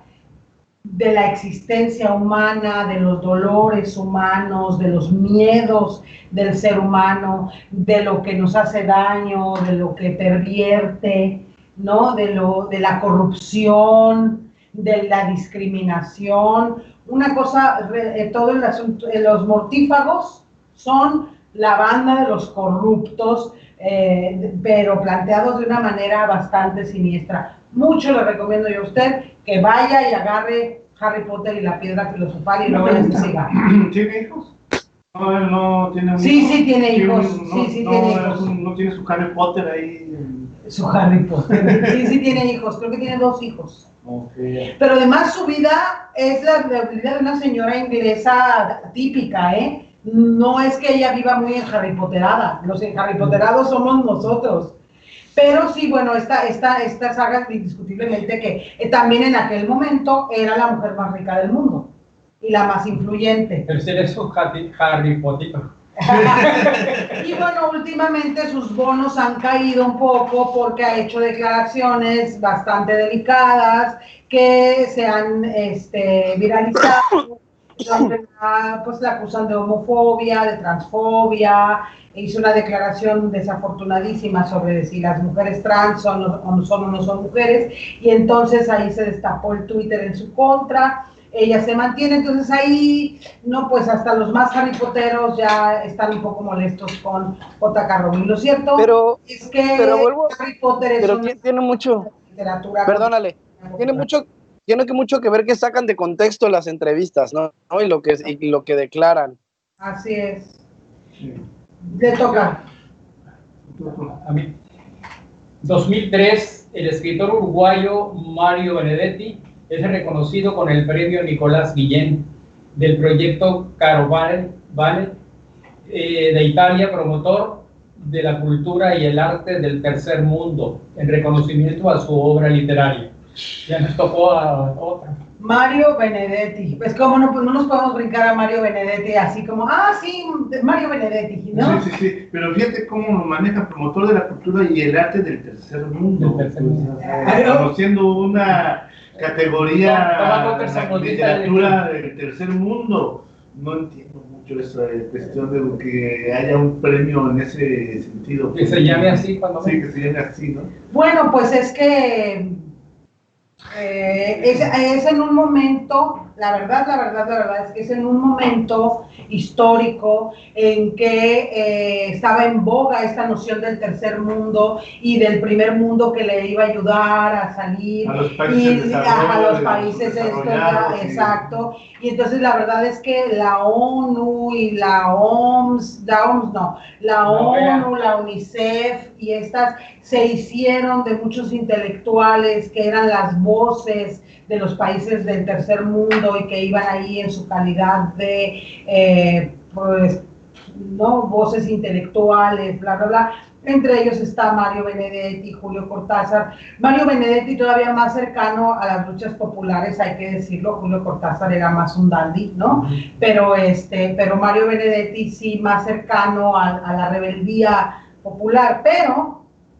de la existencia humana, de los dolores humanos, de los miedos del ser humano, de lo que nos hace daño, de lo que pervierte, ¿no? De la corrupción, de la discriminación. Una cosa, todo el asunto, los mortífagos son la banda de los corruptos, pero planteados de una manera bastante siniestra. mucho le recomiendo yo a usted que vaya y agarre Harry Potter y la piedra filosofal y luego les siga. ¿Tiene hijos? No, no tiene un Sí, hijo. sí tiene hijos, No, sí no, tiene hijos. no tiene su Harry Potter ahí. Su Harry Potter, sí tiene hijos, creo que tiene 2 hijos. Okay. Pero además su vida es la vida de una señora inglesa típica, ¿eh? No es que ella viva muy en Harry Potterada, los Harry Potterados somos nosotros. Pero sí, bueno, esta saga indiscutiblemente que también en aquel momento era la mujer más rica del mundo y la más influyente. Pero si eres un Harry Potter. Y bueno, últimamente sus bonos han caído un poco porque ha hecho declaraciones bastante delicadas que se han viralizado, donde pues la acusan de homofobia, de transfobia. Hizo una declaración desafortunadísima sobre si las mujeres trans son o no son mujeres, y entonces ahí se destapó el Twitter en su contra. Ella se mantiene, entonces ahí, no, pues hasta los más Harry Potteros ya están un poco molestos con J.K. Rowling. Lo cierto es que Harry Potter es una tiene mucho, literatura. perdónale, tiene mucho que ver que sacan de contexto las entrevistas, ¿no? Y lo que declaran. Así es. Sí. Le toca. A mí. 2003, el escritor uruguayo Mario Benedetti es reconocido con el premio Nicolás Guillén del proyecto Carovane de Italia, promotor de la cultura y el arte del tercer mundo, en reconocimiento a su obra literaria. Ya nos tocó a otra. Mario Benedetti. Pues cómo no, pues no nos podemos brincar a Mario Benedetti así como, sí, Mario Benedetti, ¿no? Sí, pero fíjate cómo lo maneja, promotor de la cultura y el arte del tercer mundo. Conociendo una categoría, la literatura del tercer mundo. No entiendo mucho esa cuestión de que haya un premio en ese sentido. Que se llame así cuando... Sí, que se llame así, ¿no? Bueno, pues es que es en un momento, la verdad es que es en un momento histórico en que estaba en boga esta noción del tercer mundo y del primer mundo que le iba a ayudar a salir a los países, a los países exacto, y entonces la verdad es que la ONU y la OMS, la UNICEF y estas se hicieron de muchos intelectuales que eran las voces de los países del tercer mundo y que iban ahí en su calidad de voces intelectuales, bla, bla, bla. Entre ellos está Mario Benedetti, Julio Cortázar. Mario Benedetti todavía más cercano a las luchas populares, hay que decirlo. Julio Cortázar era más un dandy, ¿no? Pero Mario Benedetti sí más cercano a la rebeldía popular, pero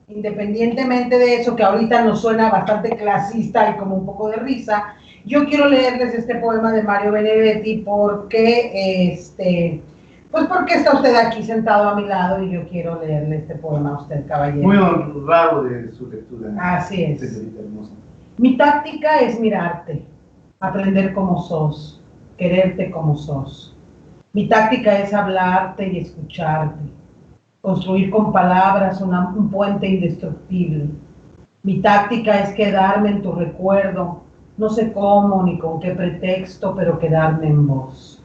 independientemente de eso, que ahorita nos suena bastante clasista y como un poco de risa, yo quiero leerles este poema de Mario Benedetti porque, pues porque está usted aquí sentado a mi lado y yo quiero leerle este poema a usted, caballero. Muy honrado de su lectura. Así es. Señorita hermosa. Mi táctica es mirarte, aprender como sos, quererte como sos. Mi táctica es hablarte y escucharte, construir con palabras un puente indestructible. Mi táctica es quedarme en tu recuerdo, no sé cómo ni con qué pretexto, pero quedarme en vos.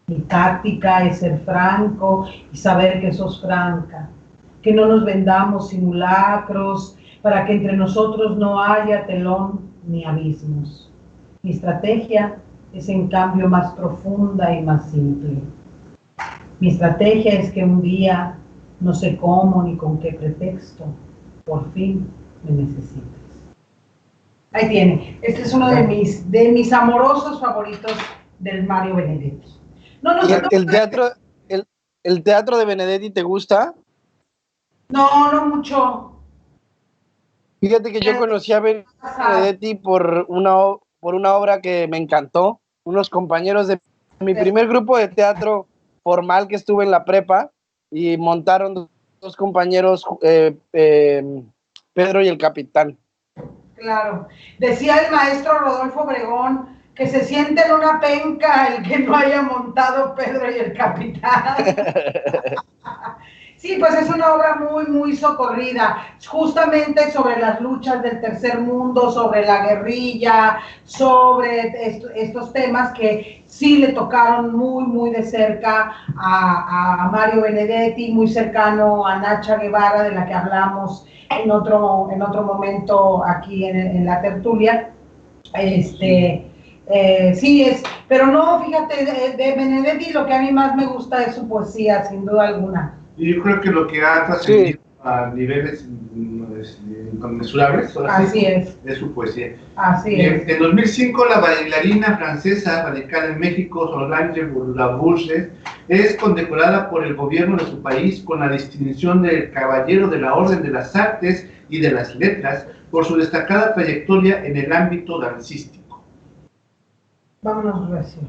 Mi táctica es ser franco y saber que sos franca, que no nos vendamos simulacros para que entre nosotros no haya telón ni abismos. Mi estrategia es en cambio más profunda y más simple. Mi estrategia es que un día, no sé cómo ni con qué pretexto, por fin me necesites. Ahí tiene. Este es uno de mis amorosos favoritos del Mario Benedetti. ¿El teatro de Benedetti te gusta? No, no mucho. Fíjate que yo conocí a Benedetti por una obra que me encantó. Unos compañeros de mi primer grupo de teatro formal que estuve en la prepa, y montaron dos compañeros, Pedro y el Capitán. Claro. Decía el maestro Rodolfo Obregón que se siente en una penca el que no haya montado Pedro y el Capitán. Sí, Sí, pues es una obra muy socorrida, justamente sobre las luchas del tercer mundo, sobre la guerrilla, sobre estos temas que sí le tocaron muy de cerca a Mario Benedetti, muy cercano a Nacha Guevara, de la que hablamos en otro momento aquí en la tertulia. Sí es, pero no, fíjate, de Benedetti lo que a mí más me gusta es su poesía, sin duda alguna. Y yo creo que lo que ha trascendido a niveles inconmensurables Así es su poesía. Así es. En 2005, la bailarina francesa radicada en México, Solange Labourse, es condecorada por el gobierno de su país con la distinción de Caballero de la Orden de las Artes y de las Letras por su destacada trayectoria en el ámbito dancístico. Vámonos, Recio.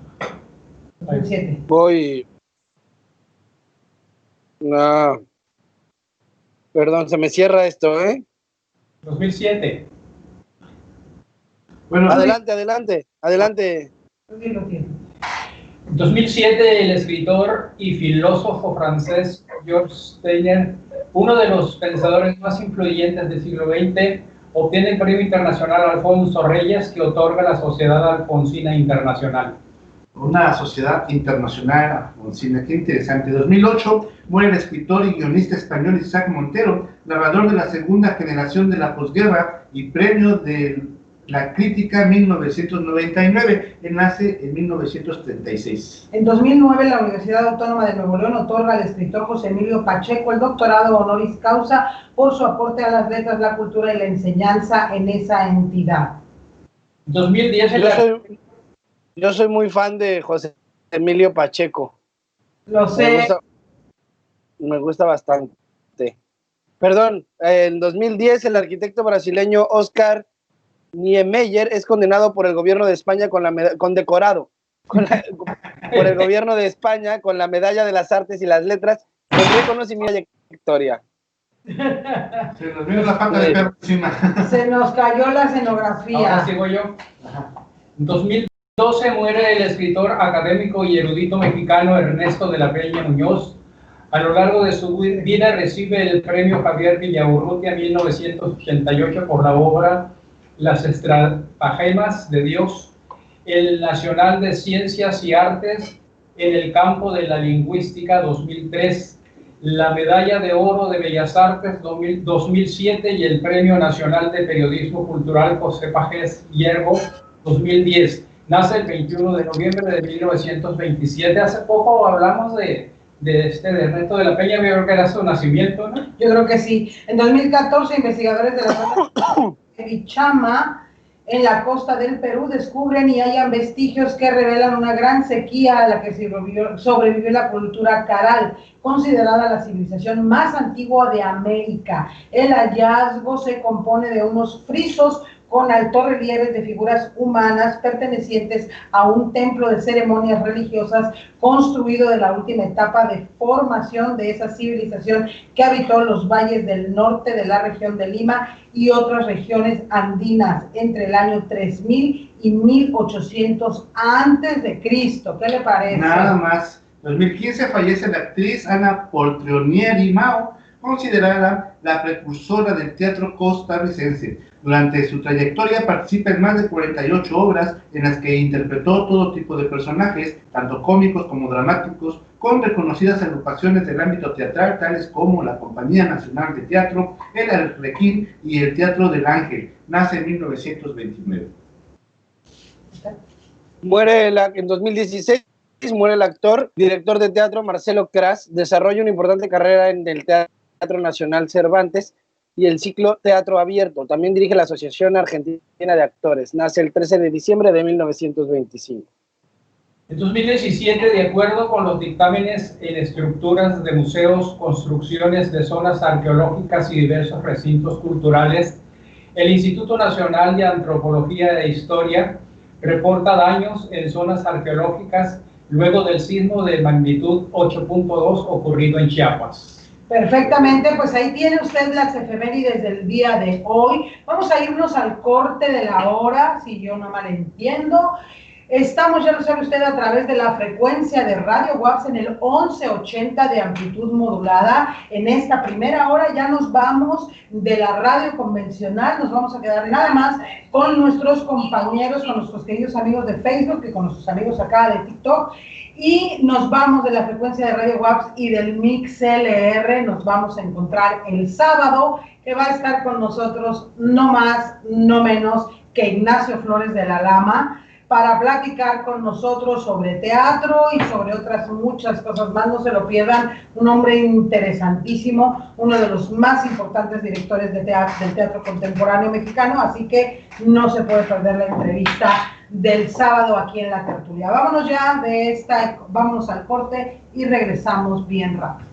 2007. Voy. No. Perdón, se me cierra esto, ¿eh? 2007. Bueno, adelante. En 2007, el escritor y filósofo francés Georges Steiner, uno de los pensadores más influyentes del siglo XX, obtiene el Premio Internacional Alfonso Reyes, que otorga la Sociedad Alfonsina Internacional. Una sociedad internacional alfonsina, qué interesante. 2008, muere el escritor y guionista español Isaac Montero, narrador de la segunda generación de la posguerra y premio de la crítica 1999. Él nace en 1936. En 2009, la Universidad Autónoma de Nuevo León otorga al escritor José Emilio Pacheco el doctorado honoris causa por su aporte a las letras, la cultura y la enseñanza en esa entidad. 2010, yo soy muy fan de José Emilio Pacheco. Lo sé. Me gusta bastante. Perdón, en 2010 el arquitecto brasileño Oscar Niemeyer es condenado por el gobierno de España por el gobierno de España con la Medalla de las Artes y las Letras con reconocimiento y trayectoria. Se nos vino la pata de perro encima. Se nos cayó la escenografía. Ahora sigo yo. En 2012 muere el escritor académico y erudito mexicano Ernesto de la Peña Muñoz. A lo largo de su vida recibe el premio Javier Villaurrutia 1988 por la obra Las estratagemas de Dios, el Nacional de Ciencias y Artes en el campo de la lingüística 2003, la Medalla de Oro de Bellas Artes 2007 y el Premio Nacional de Periodismo Cultural José Pagés Hierbo 2010. Nace el 21 de noviembre de 1927. Hace poco hablamos de Ernesto de la Peña, yo creo que era su nacimiento, ¿no? Yo creo que sí. En 2014, investigadores de la zona de Bichama, en la costa del Perú, descubren y hallan vestigios que revelan una gran sequía a la que sobrevivió la cultura caral, considerada la civilización más antigua de América. El hallazgo se compone de unos frisos con altos relieves de figuras humanas pertenecientes a un templo de ceremonias religiosas construido de la última etapa de formación de esa civilización que habitó los valles del norte de la región de Lima y otras regiones andinas entre el año 3000 y 1800 antes de Cristo. ¿Qué le parece? Nada más. En 2015 fallece la actriz Ana Poltronieri Mao, considerada la precursora del teatro costarricense. Durante su trayectoria participa en más de 48 obras en las que interpretó todo tipo de personajes, tanto cómicos como dramáticos, con reconocidas agrupaciones del ámbito teatral, tales como la Compañía Nacional de Teatro, el Arlequín y el Teatro del Ángel. Nace en 1929. En 2016 muere el actor, director de teatro Marcelo Cras. Desarrolla una importante carrera en el Teatro Nacional Cervantes y el ciclo Teatro Abierto. También dirige la Asociación Argentina de Actores. Nace el 13 de diciembre de 1925. En 2017, de acuerdo con los dictámenes en estructuras de museos, construcciones de zonas arqueológicas y diversos recintos culturales, el Instituto Nacional de Antropología e Historia reporta daños en zonas arqueológicas luego del sismo de magnitud 8.2 ocurrido en Chiapas. Perfectamente, pues ahí tiene usted las efemérides del día de hoy. Vamos a irnos al corte de la hora, si yo no mal entiendo. Estamos, ya lo sabe usted, a través de la frecuencia de Radio WAPS en el 1180 de amplitud modulada. En esta primera hora ya nos vamos de la radio convencional, nos vamos a quedar nada más con nuestros compañeros, con nuestros queridos amigos de Facebook y con nuestros amigos acá de TikTok. Y nos vamos de la frecuencia de Radio WAPS y del MixLR, nos vamos a encontrar el sábado, que va a estar con nosotros no más, no menos que Ignacio Flores de la Lama, para platicar con nosotros sobre teatro y sobre otras muchas cosas más. No se lo pierdan, un hombre interesantísimo, uno de los más importantes directores de teatro, del teatro contemporáneo mexicano, así que no se puede perder la entrevista del sábado aquí en La Tertulia. Vámonos ya de esta, vámonos al corte y regresamos bien rápido.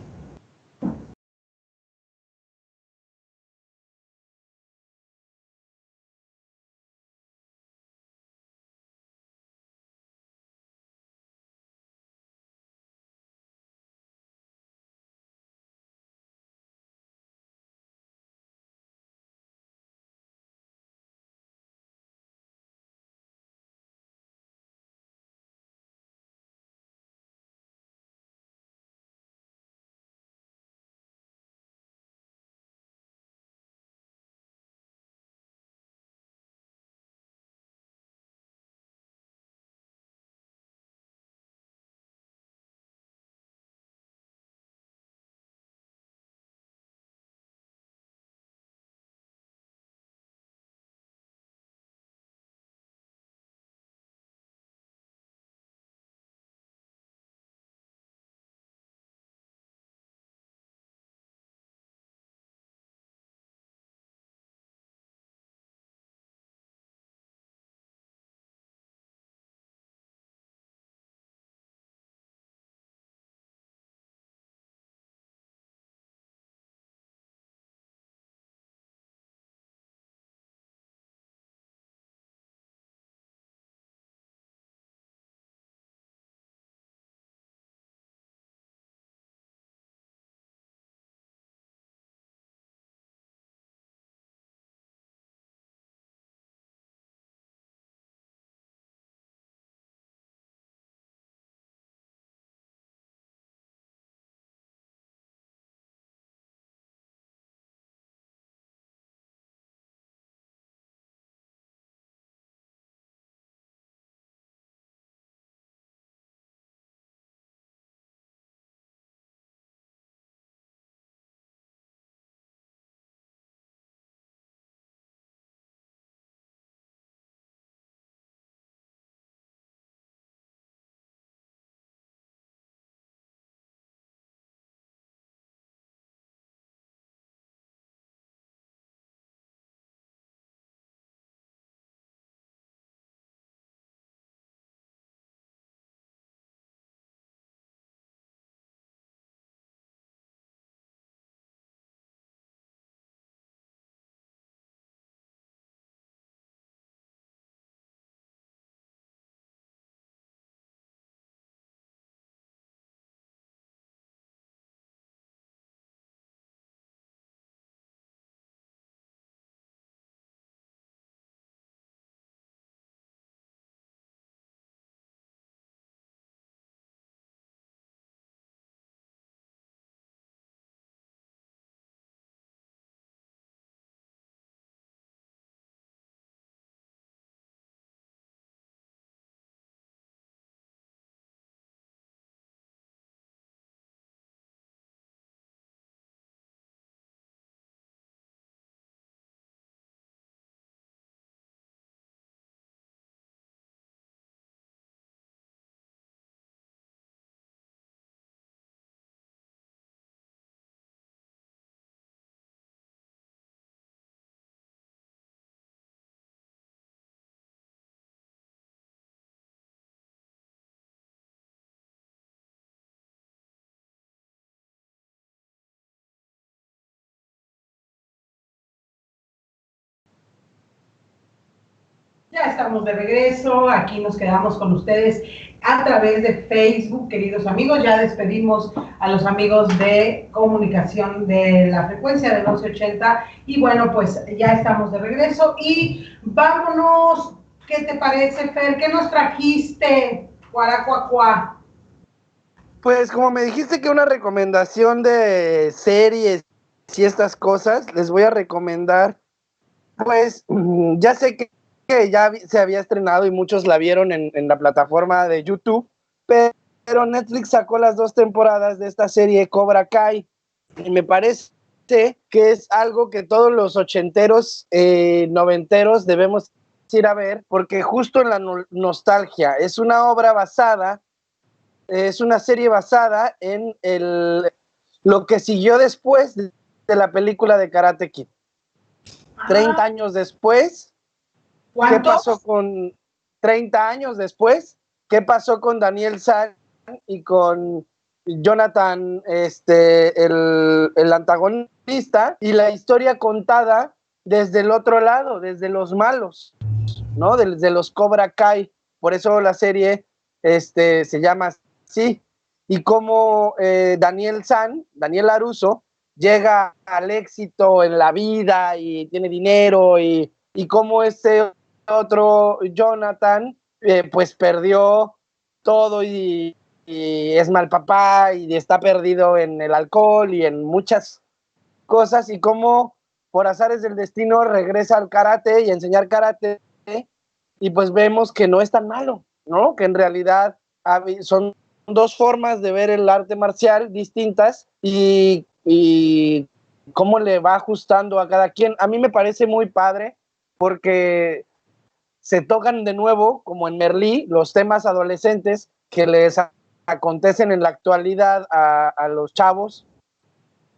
Ya estamos de regreso, aquí nos quedamos con ustedes a través de Facebook, queridos amigos. Ya despedimos a los amigos de comunicación de la frecuencia del 1180 y bueno, pues ya estamos de regreso y vámonos ¿qué te parece, Fer? ¿Qué nos trajiste? Guaracuacuá. Pues como me dijiste que una recomendación de series y estas cosas, les voy a recomendar, pues ya sé que ya se había estrenado y muchos la vieron en la plataforma de YouTube, pero Netflix sacó las 2 temporadas de esta serie Cobra Kai y me parece que es algo que todos los ochenteros, noventeros debemos ir a ver, porque justo en la nostalgia, es una obra basada, es una serie basada en lo que siguió después de la película de Karate Kid. 30 años después, ¿qué pasó con 30 años después? ¿Qué pasó con Daniel San y con Jonathan, el antagonista? Y la historia contada desde el otro lado, desde los malos, ¿no? Desde los Cobra Kai. Por eso la serie se llama así. Y cómo Daniel LaRusso, llega al éxito en la vida y tiene dinero y cómo este otro Jonathan pues perdió todo y es mal papá y está perdido en el alcohol y en muchas cosas y cómo por azares del destino regresa al karate y a enseñar karate y pues vemos que no es tan malo, ¿no? Que en realidad son 2 formas de ver el arte marcial distintas y cómo le va ajustando a cada quien. A mí me parece muy padre porque se tocan de nuevo, como en Merlí, los temas adolescentes que les acontecen en la actualidad a los chavos,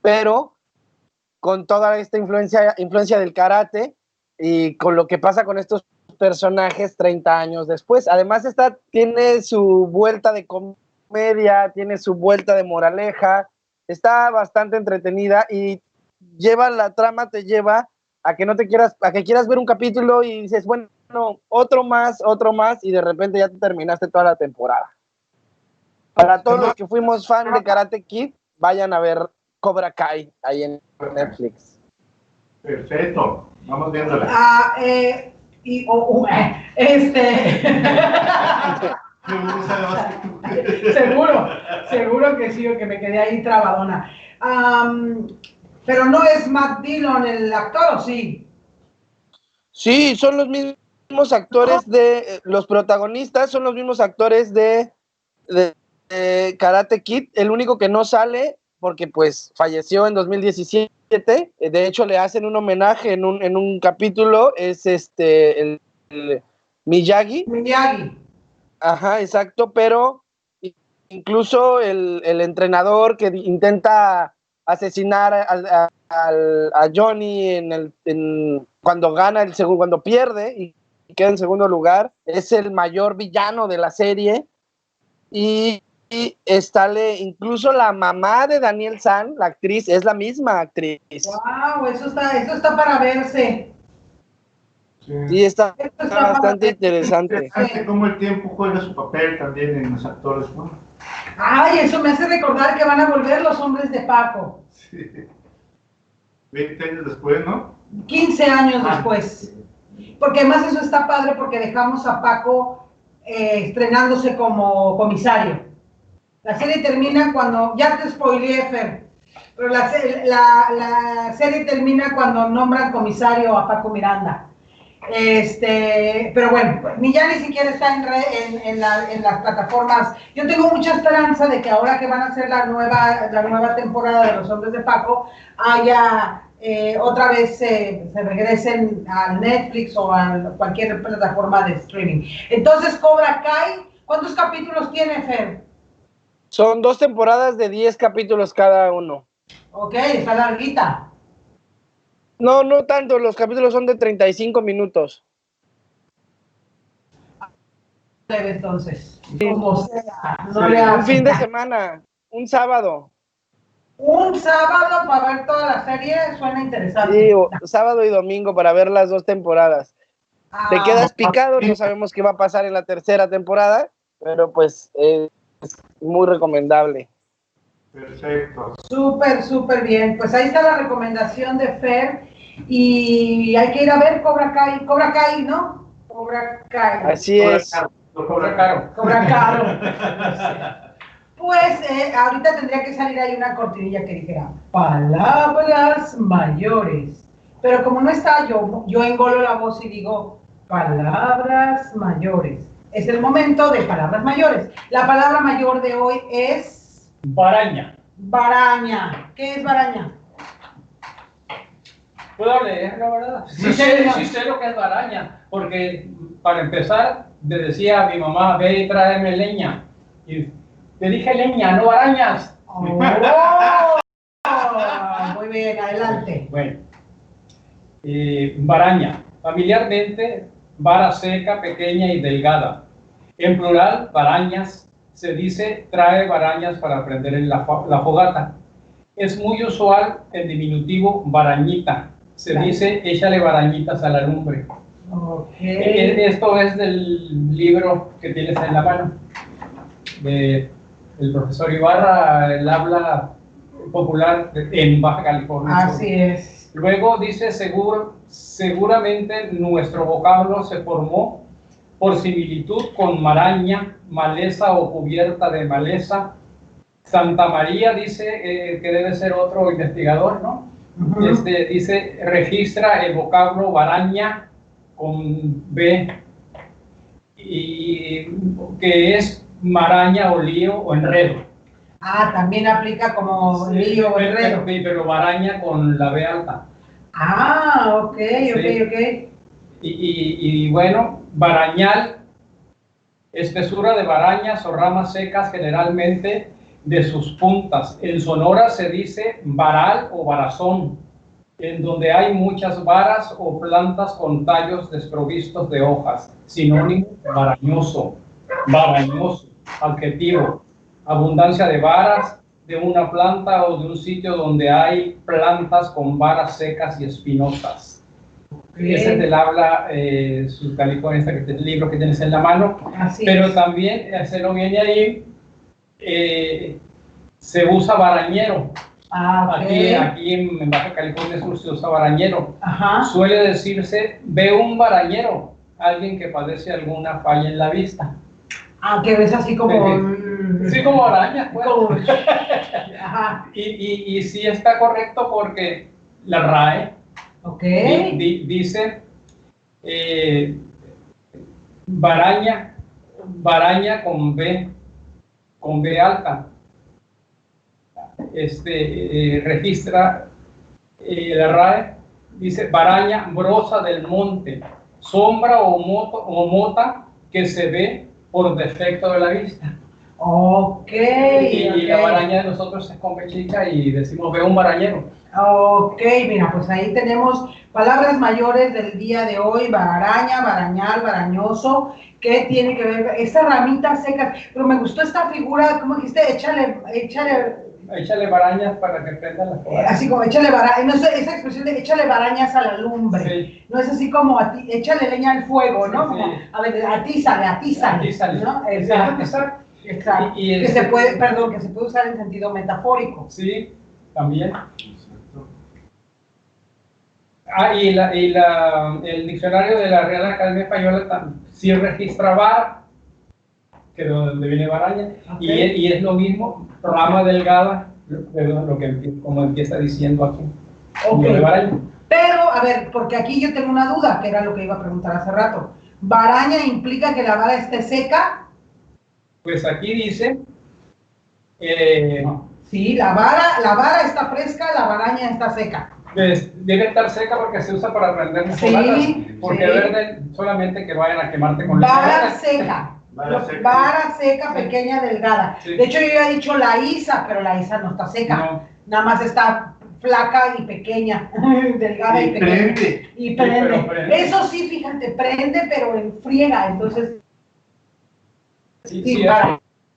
pero con toda esta influencia del karate y con lo que pasa con estos personajes 30 años después. Además, tiene su vuelta de comedia, tiene su vuelta de moraleja, está bastante entretenida y la trama te lleva a que quieras ver un capítulo y dices, bueno, otro más, y de repente ya te terminaste toda la temporada. Para todos los que fuimos fan de Karate Kid, vayan a ver Cobra Kai ahí en Netflix. Perfecto, vamos viéndola. Seguro que sí, o que me quedé ahí trabadona. Pero no es Matt Dillon el actor, ¿o sí? Sí, son los mismos actores los protagonistas son los mismos actores de Karate Kid. El único que no sale, porque pues falleció en 2017, de hecho le hacen un homenaje en un capítulo, es el Miyagi. Ajá, exacto, pero incluso el entrenador que intenta asesinar a Johnny cuando gana cuando pierde y queda en segundo lugar, es el mayor villano de la serie y incluso la mamá de Daniel San, la actriz, es la misma actriz. Wow, eso está para verse. Sí, está bastante interesante. Interesante cómo el tiempo juega su papel también en los actores, ¿no? Ay, eso me hace recordar que van a volver los hombres de Paco. Sí. 20 años después, ¿no? 15 años después. Porque además eso está padre porque dejamos a Paco estrenándose como comisario. La serie termina cuando, ya te spoileé, Fer, pero la serie termina cuando nombran comisario a Paco Miranda. Pero bueno, ni siquiera está en las plataformas. Yo tengo mucha esperanza de que ahora que van a hacer la nueva temporada de Los Hombres de Paco, haya otra vez se regresen a Netflix o a cualquier plataforma de streaming. Entonces, Cobra Kai, ¿cuántos capítulos tiene, Fer? Son 2 temporadas de 10 capítulos cada uno. Ok, está larguita. No tanto, los capítulos son de 35 minutos. Entonces, como sea, un fin de semana, un sábado. Un sábado para ver toda la serie suena interesante. Sí, sábado y domingo para ver las 2 temporadas. Te quedas picado, no sabemos qué va a pasar en la tercera temporada, pero pues es muy recomendable. Perfecto. Súper bien. Pues ahí está la recomendación de Fer y hay que ir a ver Cobra Kai, ¿no? Cobra Kai. Así es. Cobra caro. Cobra Caro. Pues ahorita tendría que salir ahí una cortinilla que dijera palabras mayores. Pero como no está, yo engolo la voz y digo palabras mayores. Es el momento de palabras mayores. La palabra mayor de hoy es Baraña. baraña. ¿Qué es baraña? ¿Puedo leer la verdad? Sí, señor. Sí sé lo que es baraña, porque para empezar, le decía a mi mamá, ve y tráeme leña. Y le dije leña, no barañas. Oh, muy bien, adelante. Bueno, baraña, familiarmente, vara seca, pequeña y delgada. En plural, barañas, se dice trae barañas para prender en la fogata. Es muy usual el diminutivo barañita. Se dice échale barañitas a la lumbre. Okay. Esto es del libro que tienes en la mano, del profesor Ibarra, el habla popular en Baja California. Así es. Luego dice, seguramente nuestro vocablo se formó por similitud con maraña, maleza o cubierta de maleza. Santa María dice que debe ser otro investigador, ¿no? Dice, registra el vocablo baraña con B, y que es maraña o lío o enredo. Ah, también aplica como Sí, lío o enredo. pero baraña con la B alta. Ah, ok. Y bueno, barañal, espesura de barañas o ramas secas, generalmente de sus puntas. En Sonora se dice varal o varazón, en donde hay muchas varas o plantas con tallos desprovistos de hojas. Sinónimo, barañoso. Barañoso, adjetivo, abundancia de varas de una planta o de un sitio donde hay plantas con varas secas y espinosas. Ese es del habla sultánico, el libro que tienes en la mano. Así pero es. también, se lo viene ahí, se usa barañero. Ah, okay. Aquí en Baja California Sur se usa barañero. Ajá. Suele decirse, ve un barañero, alguien que padece alguna falla en la vista. Aunque ves así como... Sí, como araña. Pues. Como... Ajá. Y sí está correcto porque la RAE dice baraña con B alta. Registra la RAE, dice baraña, brosa del monte, sombra o mota que se ve por defecto de la vista. Y la baraña de nosotros es con B chica y decimos ve un barañero. Ok, mira, pues ahí tenemos palabras mayores del día de hoy: baraña, barañal, barañoso. ¿Qué tiene que ver? Esa ramita seca. Pero me gustó esta figura, ¿cómo dijiste? Échale barañas para que prenda la fogata. Así como échale barañas, no sé, esa expresión de échale barañas a la lumbre. Sí. No es así como échale leña al fuego, ¿no? Sí. Como, a ver, atízale, ¿no? Exacto. Que se puede usar en sentido metafórico. Sí, también. Y el diccionario de la Real Academia Española sí registra bar, que de donde viene baraña, y es lo mismo, rama delgada, como empieza diciendo aquí. Baraña. Pero, a ver, porque aquí yo tengo una duda, que era lo que iba a preguntar hace rato. ¿Baraña implica que la vara esté seca? Pues aquí dice... Sí, la vara está fresca, la baraña está seca. Debe estar seca porque se usa para prender fogatas, porque verde solamente que vayan a quemarte con vara seca. Vara seca, pequeña, delgada. Sí. De hecho, yo ya he dicho la isa, pero la isa no está seca. No. Nada más está flaca y pequeña, delgada y pequeña. Y prende. Prende. Eso sí, fíjate, prende, pero enfriega. Entonces,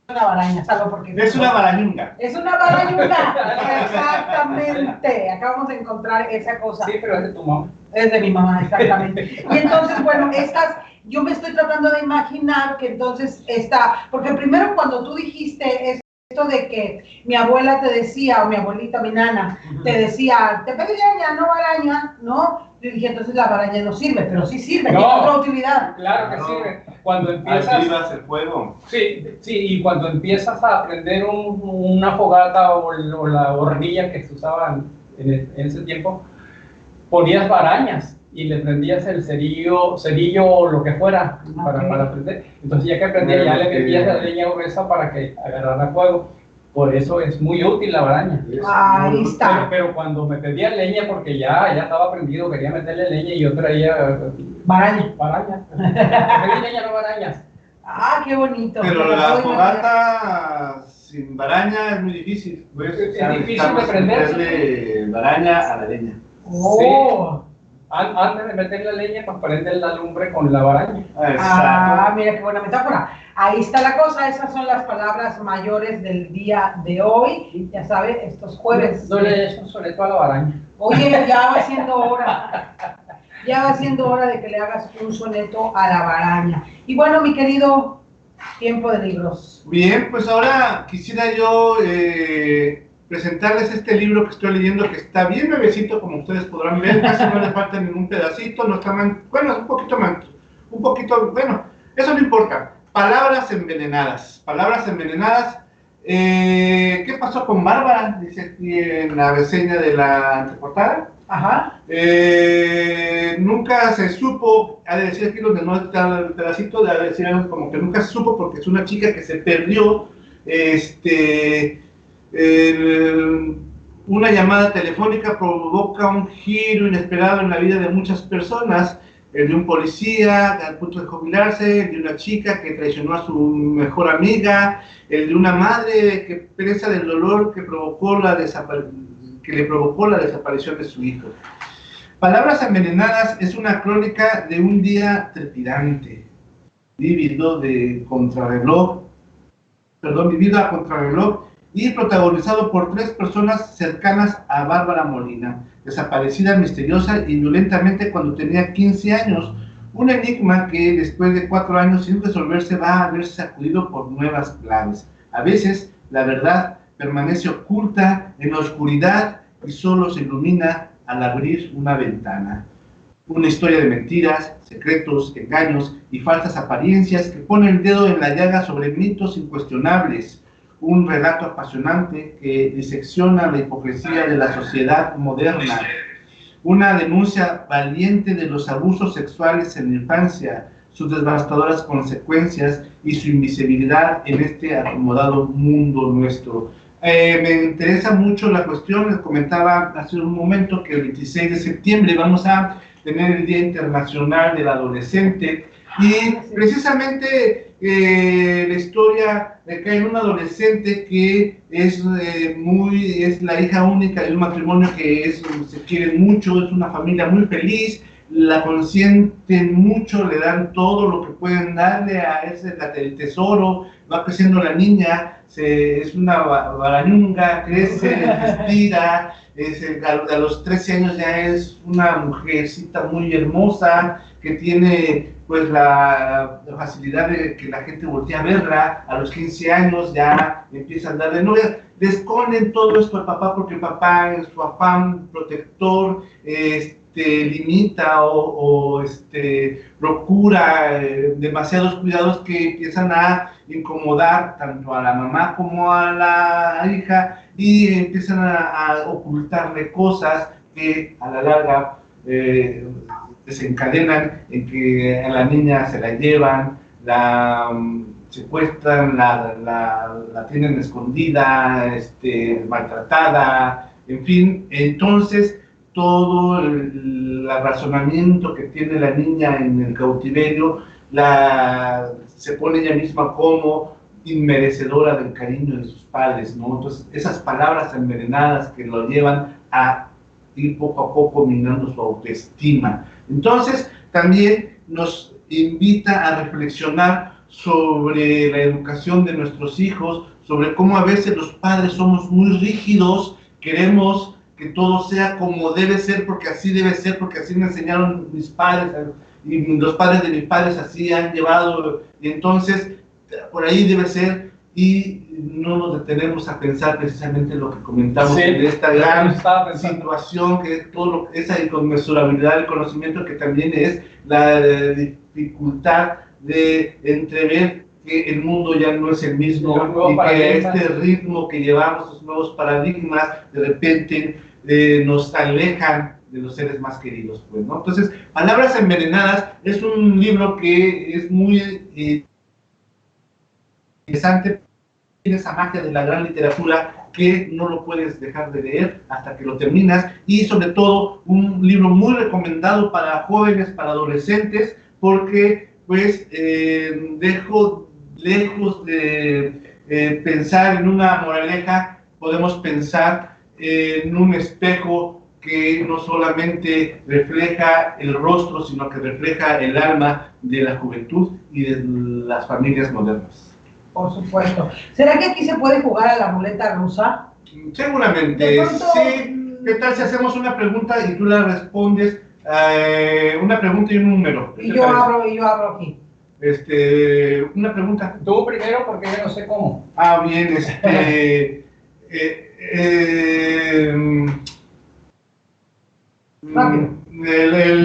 una baraña, salvo porque... Es una barañunga. Es una barañunga, exactamente. Acabamos de encontrar esa cosa. Sí, pero es de tu mamá. Es de mi mamá, exactamente. Y entonces, bueno, yo me estoy tratando de imaginar que entonces porque primero cuando tú dijiste esto de que mi abuela te decía, o mi abuelita, mi nana, te decía, te pedí leña, no baraña, ¿no? Yo dije, entonces la araña no sirve, pero sí sirve, No. tiene otra utilidad. Claro que No. sirve. Cuando Aquí empiezas, vas el fuego. sí, y cuando empiezas a prender una fogata o la hornilla que se usaban en ese tiempo, ponías barañas y le prendías el cerillo o lo que fuera para prender. Entonces ya que prendía, ya le metías la leña gruesa para que agarrara fuego. Por eso es muy útil la baraña. Ahí está. Pero cuando me pedía leña, porque ya estaba prendido, quería meterle leña y yo traía Baraña. baraña. Pedí leña, no barañas. Ah, qué bonito. Pero Me la puedo imaginar. fogata sin baraña es muy difícil. Pues, Es difícil de prender. Meterle baraña a la leña. Oh. Antes de meter la leña, pues prender la lumbre con la baraña. Ah, mira qué buena metáfora. Ahí está la cosa, esas son las palabras mayores del día de hoy. Ya sabe, estos jueves. No le eches un soneto a la baraña. Oye, ya va siendo hora. Ya va siendo hora de que le hagas un soneto a la baraña. Y bueno, mi querido Tiempo de Libros. Bien, pues ahora quisiera yo presentarles este libro que estoy leyendo, que está bien nuevecito, como ustedes podrán ver, casi no le falta ningún pedacito, no está bueno, un poquito, bueno, eso no importa. Palabras envenenadas. Palabras envenenadas. ¿Qué pasó con Bárbara? Dice aquí en la reseña de la anteportada. Ajá. Nunca se supo, ha de decir aquí donde no está el pedacito, de decir algo como que nunca se supo porque es una chica que se perdió, una llamada telefónica provoca un giro inesperado en la vida de muchas personas, el de un policía a punto de jubilarse, el de una chica que traicionó a su mejor amiga, el de una madre que presa del dolor que le provocó la desaparición de su hijo. Palabras envenenadas es una crónica de un día trepidante, vivido a contrarreloj y protagonizado por 3 personas cercanas a Bárbara Molina, desaparecida misteriosa y violentamente cuando tenía 15 años, un enigma que después de 4 años sin resolverse va a verse sacudido por nuevas claves. A veces la verdad permanece oculta en la oscuridad y solo se ilumina al abrir una ventana. Una historia de mentiras, secretos, engaños y falsas apariencias que pone el dedo en la llaga sobre mitos incuestionables. Un relato apasionante que disecciona la hipocresía de la sociedad moderna. Una denuncia valiente de los abusos sexuales en la infancia, sus devastadoras consecuencias y su invisibilidad en este acomodado mundo nuestro. Me interesa mucho la cuestión, les comentaba hace un momento que el 26 de septiembre vamos a tener el Día Internacional del Adolescente y precisamente la historia recae en un adolescente que es la hija única de un matrimonio que se quieren mucho, es una familia muy feliz, la consienten mucho, le dan todo lo que pueden darle a el tesoro, va creciendo la niña, es una barañunga, crece, vestida, a los 13 años ya es una mujercita muy hermosa, que tiene pues la facilidad de que la gente voltee a verla. A los 15 años ya empieza a andar de novia. Le esconden todo esto al papá porque el papá en su afán protector limita o procura demasiados cuidados que empiezan a incomodar tanto a la mamá como a la hija y empiezan a ocultarle cosas que a la larga desencadenan en que a la niña se la llevan, la secuestran, la tienen escondida, maltratada, en fin. Entonces todo el razonamiento que tiene la niña en el cautiverio se pone ella misma como inmerecedora del cariño de sus padres, ¿no? Entonces esas palabras envenenadas que lo llevan a ir poco a poco minando su autoestima. Entonces también nos invita a reflexionar sobre la educación de nuestros hijos, sobre cómo a veces los padres somos muy rígidos, queremos que todo sea como debe ser, porque así debe ser, porque así me enseñaron mis padres, y los padres de mis padres así han llevado, y entonces por ahí debe ser, y no nos detenemos a pensar precisamente lo que comentamos Sí, de esta gran estaba pensando. situación, que es todo esa inconmensurabilidad del conocimiento, que también es la dificultad de entrever que el mundo ya no es el mismo y que este ritmo que llevamos, los nuevos paradigmas, de repente nos alejan de los seres más queridos, pues, ¿no? Entonces, Palabras Envenenadas es un libro que es muy interesante, tiene esa magia de la gran literatura que no lo puedes dejar de leer hasta que lo terminas, y sobre todo un libro muy recomendado para jóvenes, para adolescentes, porque pues lejos de pensar en una moraleja, podemos pensar en un espejo que no solamente refleja el rostro, sino que refleja el alma de la juventud y de las familias modernas. Por supuesto. ¿Será que aquí se puede jugar a la ruleta rusa? Seguramente, pronto, sí. ¿Qué tal si hacemos una pregunta y tú la respondes? Una pregunta y un número. Y yo abro aquí. Una pregunta. Tú primero, porque yo no sé cómo. Ah, bien,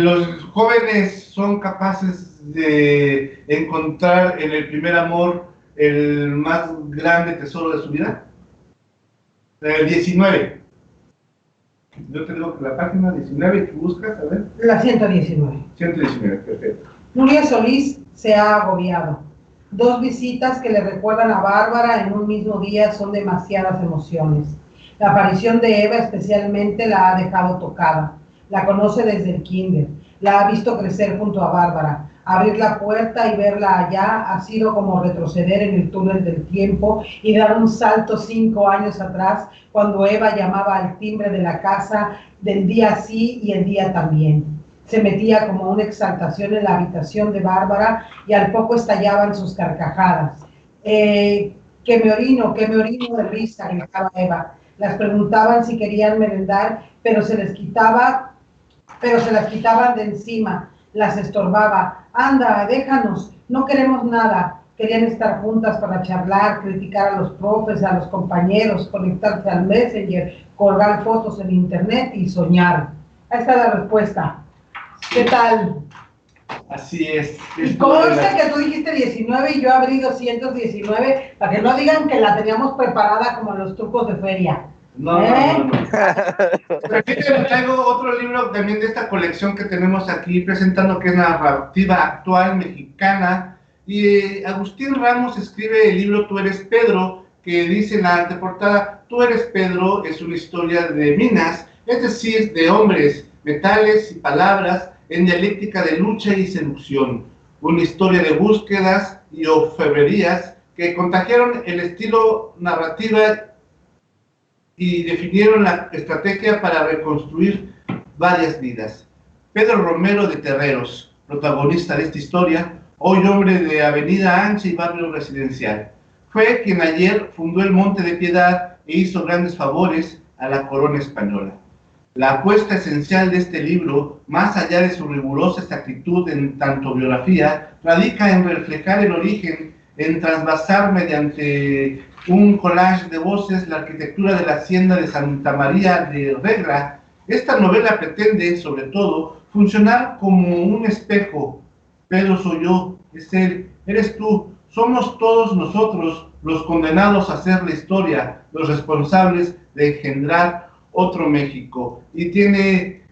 los jóvenes son capaces de encontrar en el primer amor el más grande tesoro de su vida. 19. Yo te digo que la página 19 que buscas, a ver. La 119. 119, perfecto. Nuria Solís se ha agobiado. 2 visitas que le recuerdan a Bárbara en un mismo día son demasiadas emociones. La aparición de Eva especialmente la ha dejado tocada. La conoce desde el kinder. La ha visto crecer junto a Bárbara. Abrir la puerta y verla allá ha sido como retroceder en el túnel del tiempo y dar un salto 5 años atrás, cuando Eva llamaba al timbre de la casa del día sí y el día también. Se metía como una exaltación en la habitación de Bárbara y al poco estallaban sus carcajadas. Que me orino de risa, gritaba Eva. Las preguntaban si querían merendar, pero se las quitaban de encima, las estorbaba. Anda, déjanos, no queremos nada. Querían estar juntas para charlar, criticar a los profes, a los compañeros, conectarse al Messenger, colgar fotos en internet y soñar. Ahí está la respuesta. ¿Qué tal? Así es. Y consta que tú dijiste 19 y yo abrí 219, para que no digan que la teníamos preparada como los trucos de feria. No. Traigo otro libro también de esta colección que tenemos aquí presentando, que es Narrativa Actual Mexicana. Y Agustín Ramos escribe el libro Tú eres Pedro, que dice en la anteportada: Tú eres Pedro es una historia de minas, es decir, de hombres, metales y palabras en dialéctica de lucha y seducción. Una historia de búsquedas y orfebrerías que contagiaron el estilo narrativa y definieron la estrategia para reconstruir varias vidas. Pedro Romero de Terreros, protagonista de esta historia, hoy hombre de avenida ancha y barrio residencial, fue quien ayer fundó el Monte de Piedad e hizo grandes favores a la corona española. La apuesta esencial de este libro, más allá de su rigurosa exactitud en tanto biografía, radica en reflejar el origen, en trasvasar mediante un collage de voces la arquitectura de la hacienda de Santa María de Regra. Esta novela pretende, sobre todo, funcionar como un espejo. Pedro soy yo, es él, eres tú, somos todos nosotros los condenados a hacer la historia, los responsables de engendrar otro México. Y tiene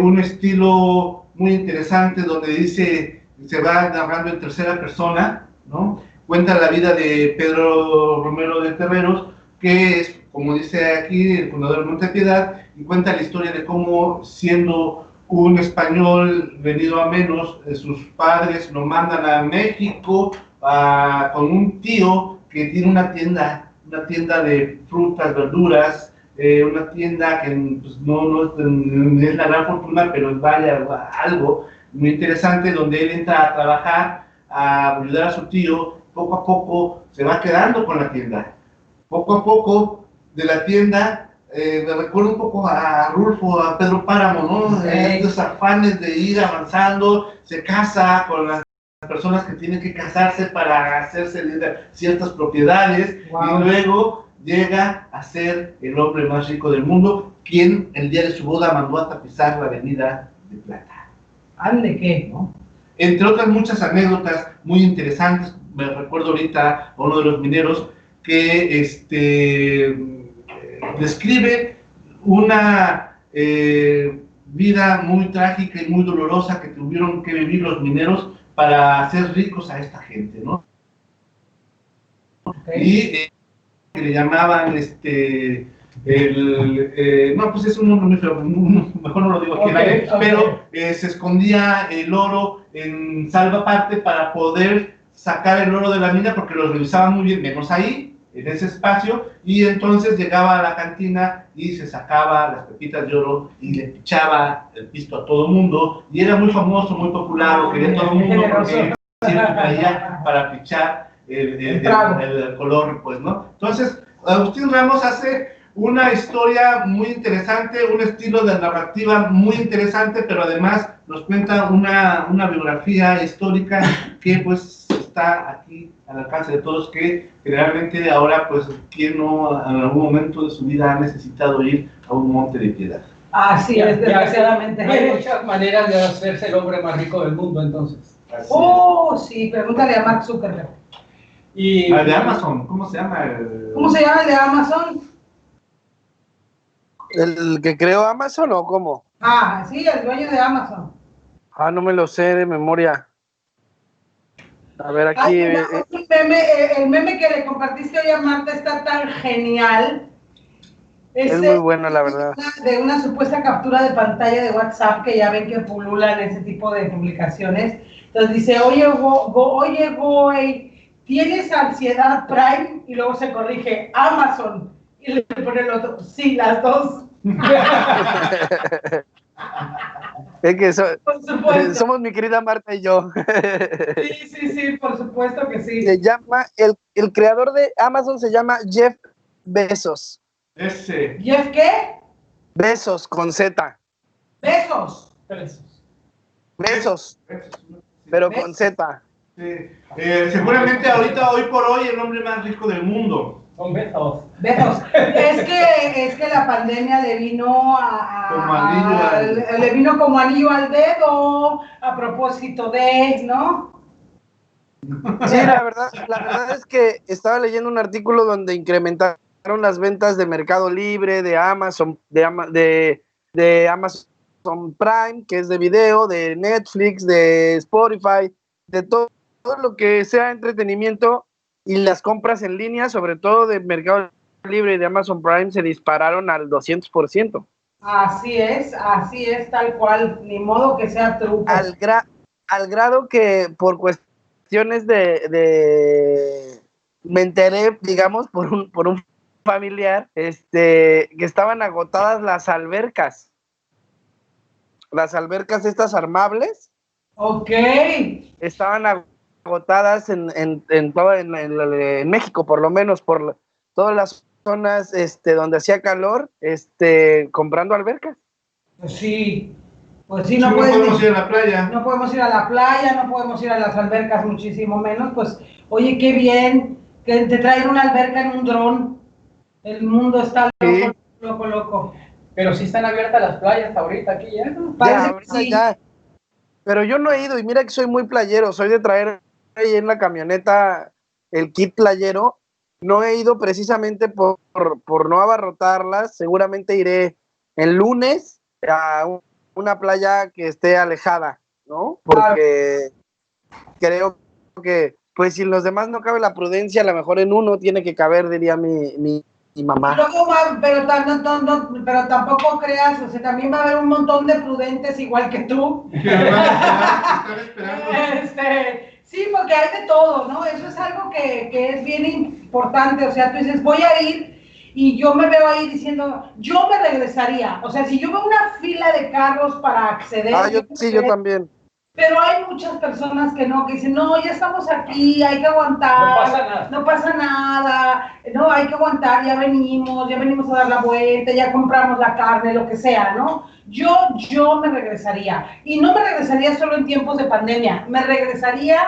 un estilo muy interesante donde dice, se va narrando en tercera persona, ¿no? Cuenta la vida de Pedro Romero de Terreros, que es, como dice aquí, el fundador del Monte de Piedad, y cuenta la historia de cómo, siendo un español venido a menos, sus padres lo mandan a México con un tío que tiene una tienda de frutas, verduras, una tienda que pues, no es la gran fortuna, pero es algo muy interesante, donde él entra a trabajar, a ayudar a su tío. Poco a poco se va quedando con la tienda. Poco a poco de la tienda, me recuerda un poco a Rulfo, a Pedro Páramo, ¿no? Estos afanes de ir avanzando, se casa con la personas que tienen que casarse para hacerse de ciertas propiedades, Wow. y luego llega a ser el hombre más rico del mundo, quien el día de su boda mandó a tapizar la avenida de Plata. ¿Ande qué? ¿No? Entre otras muchas anécdotas muy interesantes, me recuerdo ahorita a uno de los mineros que describe una vida muy trágica y muy dolorosa que tuvieron que vivir los mineros para hacer ricos a esta gente, ¿no? Okay. Y que le llamaban no, pues es un nombre muy feo, mejor no lo digo aquí, Okay. pero se escondía el oro en salvaparte para poder sacar el oro de la mina, porque lo revisaban muy bien, menos ahí, en ese espacio, y entonces llegaba a la cantina y se sacaba las pepitas de oro y le pichaba el pisto a todo el mundo, y era muy famoso, muy popular, lo quería todo el mundo porque siempre traía para pichar el color, pues, ¿no? Entonces, Agustín Ramos hace una historia muy interesante, un estilo de narrativa muy interesante, pero además nos cuenta una biografía histórica que pues está aquí al alcance de todos, que generalmente ahora pues quien no en algún momento de su vida ha necesitado ir a un monte de piedad. Así es, desgraciadamente. Hay muchas maneras de hacerse el hombre más rico del mundo, entonces. Sí, pregúntale a Mark Zuckerberg. Y El de Amazon, ¿cómo se llama? ¿Cómo se llama el de Amazon? ¿El que creó Amazon o cómo? Ah, sí, el dueño de Amazon. Ah, no me lo sé de memoria. A ver, aquí... Ay, mira, un meme, el meme que le compartiste hoy a Marta está tan genial. es muy bueno, la verdad. De una supuesta captura de pantalla de WhatsApp, que ya ven que pululan ese tipo de publicaciones. Entonces dice, oye, güey, ¿tienes ansiedad Prime? Y luego se corrige, Amazon. Y le pone el otro, sí, las dos. Es que Por supuesto. somos mi querida Marta y yo. Sí, por supuesto que sí. Se llama, el creador de Amazon se llama Jeff Bezos. Ese. ¿Jeff qué? Bezos con Z. Besos. Bezos, pero con Z. Sí. Seguramente ahorita, hoy por hoy, el hombre más rico del mundo. son besos. Besos. Es que la pandemia le vino le vino como anillo al dedo, a propósito de, ¿no? Sí, la verdad es que estaba leyendo un artículo donde incrementaron las ventas de Mercado Libre, de Amazon, de Amazon Prime, que es de video, de Netflix, de Spotify, de todo lo que sea entretenimiento, y las compras en línea, sobre todo de Mercado Libre y de Amazon Prime, se dispararon al 200%. Así es, tal cual, ni modo que sea truco. Al grado que por cuestiones me enteré, digamos, por un familiar, que estaban agotadas las albercas estas armables. Ok. Estaban agotadas en México, por lo menos, por todas las zonas donde hacía calor, comprando albercas. Pues sí, no podemos ir a la playa. No podemos ir a la playa, no podemos ir a las albercas, muchísimo menos. Pues, oye, qué bien que te traen una alberca en un dron. El mundo está loco. Pero sí están abiertas las playas ahorita aquí, ¿eh? Parece que sí. Ya. Pero yo no he ido, y mira que soy muy playero, soy de traer ahí en la camioneta el kit playero. No he ido precisamente por no abarrotarlas. Seguramente iré el lunes a una playa que esté alejada, ¿no? Porque creo que, pues, si en los demás no cabe la prudencia, a lo mejor en uno tiene que caber, diría mi mamá. Pero tampoco creas, o sea, también va a haber un montón de prudentes igual que tú. Están esperando. Sí, porque hay de todo, ¿no? Eso es algo que es bien importante. O sea, tú dices, voy a ir, y yo me veo ahí diciendo, yo me regresaría. O sea, si yo veo una fila de carros para acceder. Yo también. Pero hay muchas personas que dicen, no, ya estamos aquí, hay que aguantar, no pasa nada, hay que aguantar, ya venimos a dar la vuelta, ya compramos la carne, lo que sea, ¿no? Yo me regresaría. Y no me regresaría solo en tiempos de pandemia, me regresaría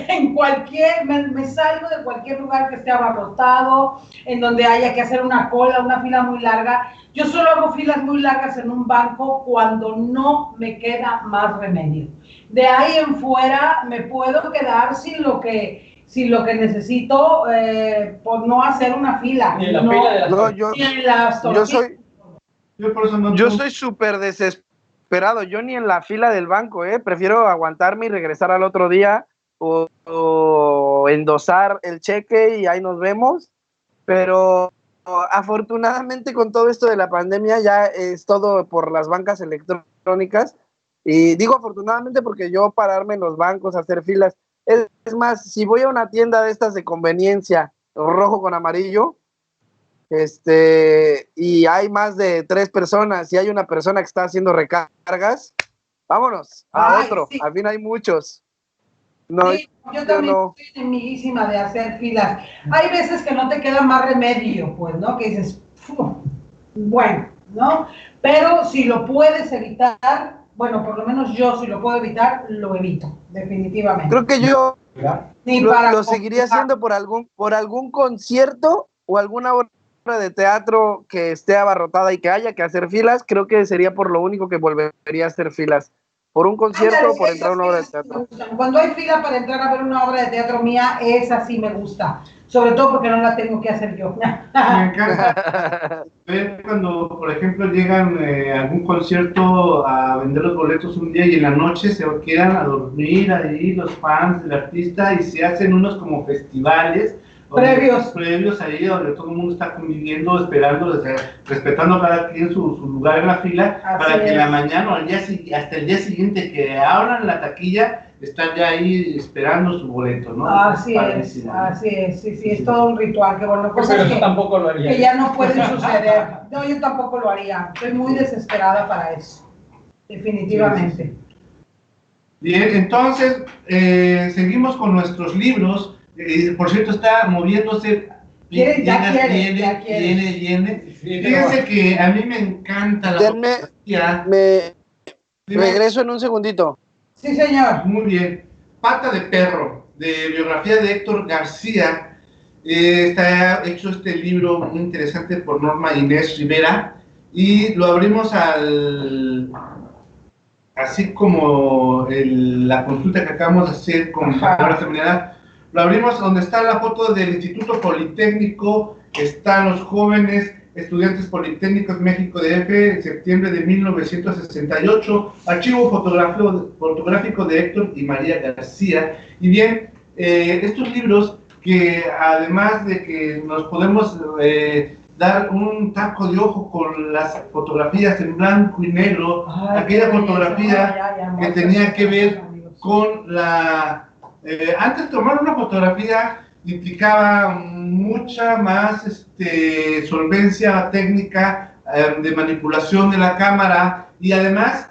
en cualquier, me salgo de cualquier lugar que esté abarrotado, en donde haya que hacer una cola, una fila muy larga. Yo solo hago filas muy largas en un banco cuando no me queda más remedio. De ahí en fuera me puedo quedar sin lo que necesito por no hacer una fila. Ni en la fila de las No, ni en las tortillas. yo soy súper desesperado. Yo ni en la fila del banco, prefiero aguantarme y regresar al otro día o endosar el cheque y ahí nos vemos. Pero afortunadamente con todo esto de la pandemia ya es todo por las bancas electrónicas. Y digo afortunadamente porque yo pararme en los bancos, hacer filas. Es más, si voy a una tienda de estas de conveniencia, rojo con amarillo, y hay más de 3 personas y hay una persona que está haciendo recargas, vámonos a otro. Sí. Al fin hay muchos. No, sí, yo también estoy enemiguísima de hacer filas. Hay veces que no te queda más remedio, pues, ¿no? Que dices, bueno, ¿no? Pero si lo puedes evitar, bueno, por lo menos yo si lo puedo evitar, lo evito, definitivamente. creo que yo lo seguiría haciendo por algún concierto o alguna obra de teatro que esté abarrotada y que haya que hacer filas. Creo que sería por lo único que volvería a hacer filas. Por un concierto o por entrar a una obra de teatro. Cuando hay fila para entrar a ver una obra de teatro mía, esa sí me gusta. Sobre todo porque no la tengo que hacer yo. Me encanta ver cuando, por ejemplo, llegan a algún concierto a vender los boletos un día y en la noche se quedan a dormir ahí los fans del artista y se hacen unos como festivales previos ahí donde todo el mundo está conviviendo, esperando, respetando cada quien su lugar en la fila. Así para que en la mañana o hasta el día siguiente que abran la taquilla están ya ahí esperando su boleto, ¿no? Así es, sí, es todo un ritual, que bueno, cosas pero tampoco lo haría. Que ya no pueden suceder. No, yo tampoco lo haría, estoy muy desesperada para eso, definitivamente. Sí. Bien, entonces, seguimos con nuestros libros. Por cierto, está moviéndose. Ya quiere. Fíjense que a mí me encanta la fotografía. Regreso en un segundito. Sí, señor. Muy bien. Pata de perro, de biografía de Héctor García. Está hecho este libro muy interesante por Norma Inés Rivera. Y lo abrimos así como la consulta que acabamos de hacer con la señora Feminidad. Lo abrimos donde está la foto del Instituto Politécnico, están los jóvenes estudiantes politécnicos México DF en septiembre de 1968, archivo fotográfico de Héctor y María García. Y bien, estos libros que además de que nos podemos dar un taco de ojo con las fotografías en blanco y negro, aquella fotografía que tenía que ver con la... antes tomar una fotografía implicaba mucha más solvencia técnica de manipulación de la cámara y además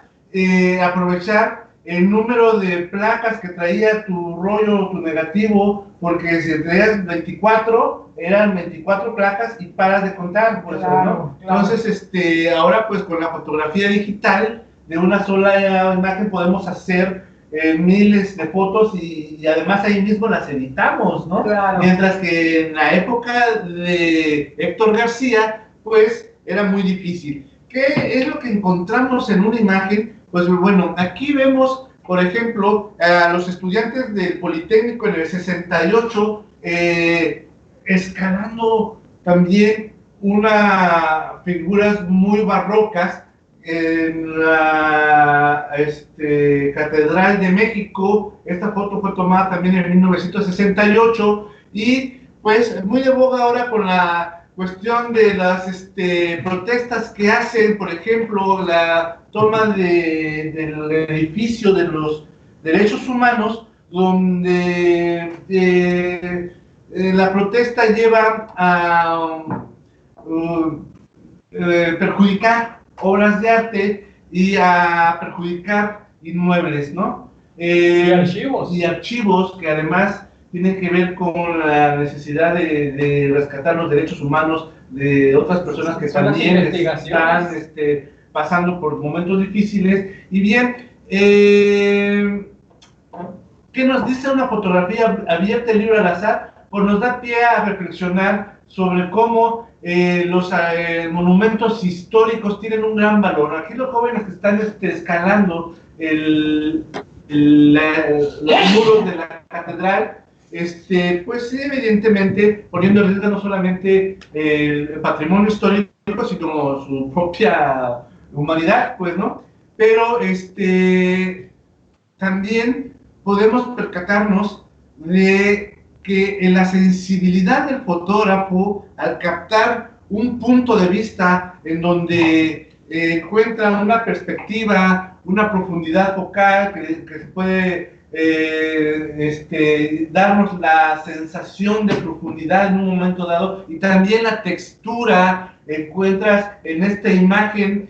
aprovechar el número de placas que traía tu rollo, tu negativo, porque si traías 24, eran 24 placas y paras de contar, por claro, eso, ¿no? Claro. Entonces, ahora pues con la fotografía digital, de una sola imagen podemos hacer miles de fotos y además ahí mismo las editamos, ¿no? Claro. Mientras que en la época de Héctor García, pues era muy difícil. ¿Qué es lo que encontramos en una imagen? Pues bueno, aquí vemos, por ejemplo, a los estudiantes del Politécnico en el 68 escalando también unas figuras muy barrocas en la Catedral de México. Esta foto fue tomada también en 1968 y pues muy de boga ahora con la cuestión de las protestas que hacen, por ejemplo, la toma del edificio de los derechos humanos, donde la protesta lleva a perjudicar obras de arte y a perjudicar inmuebles, ¿no? Y archivos. Y archivos que además tienen que ver con la necesidad de rescatar los derechos humanos de otras personas que también están pasando por momentos difíciles. Y bien, ¿qué nos dice una fotografía abierta, el libro al azar? Pues nos da pie a reflexionar sobre cómo los monumentos históricos tienen un gran valor. Aquí los jóvenes que están escalando los muros de la catedral, pues evidentemente poniendo en riesgo no solamente el patrimonio histórico, sino su propia humanidad, pues, ¿no? Pero también podemos percatarnos de que en la sensibilidad del fotógrafo, al captar un punto de vista en donde encuentra una perspectiva, una profundidad focal que puede darnos la sensación de profundidad en un momento dado, y también la textura. Encuentras en esta imagen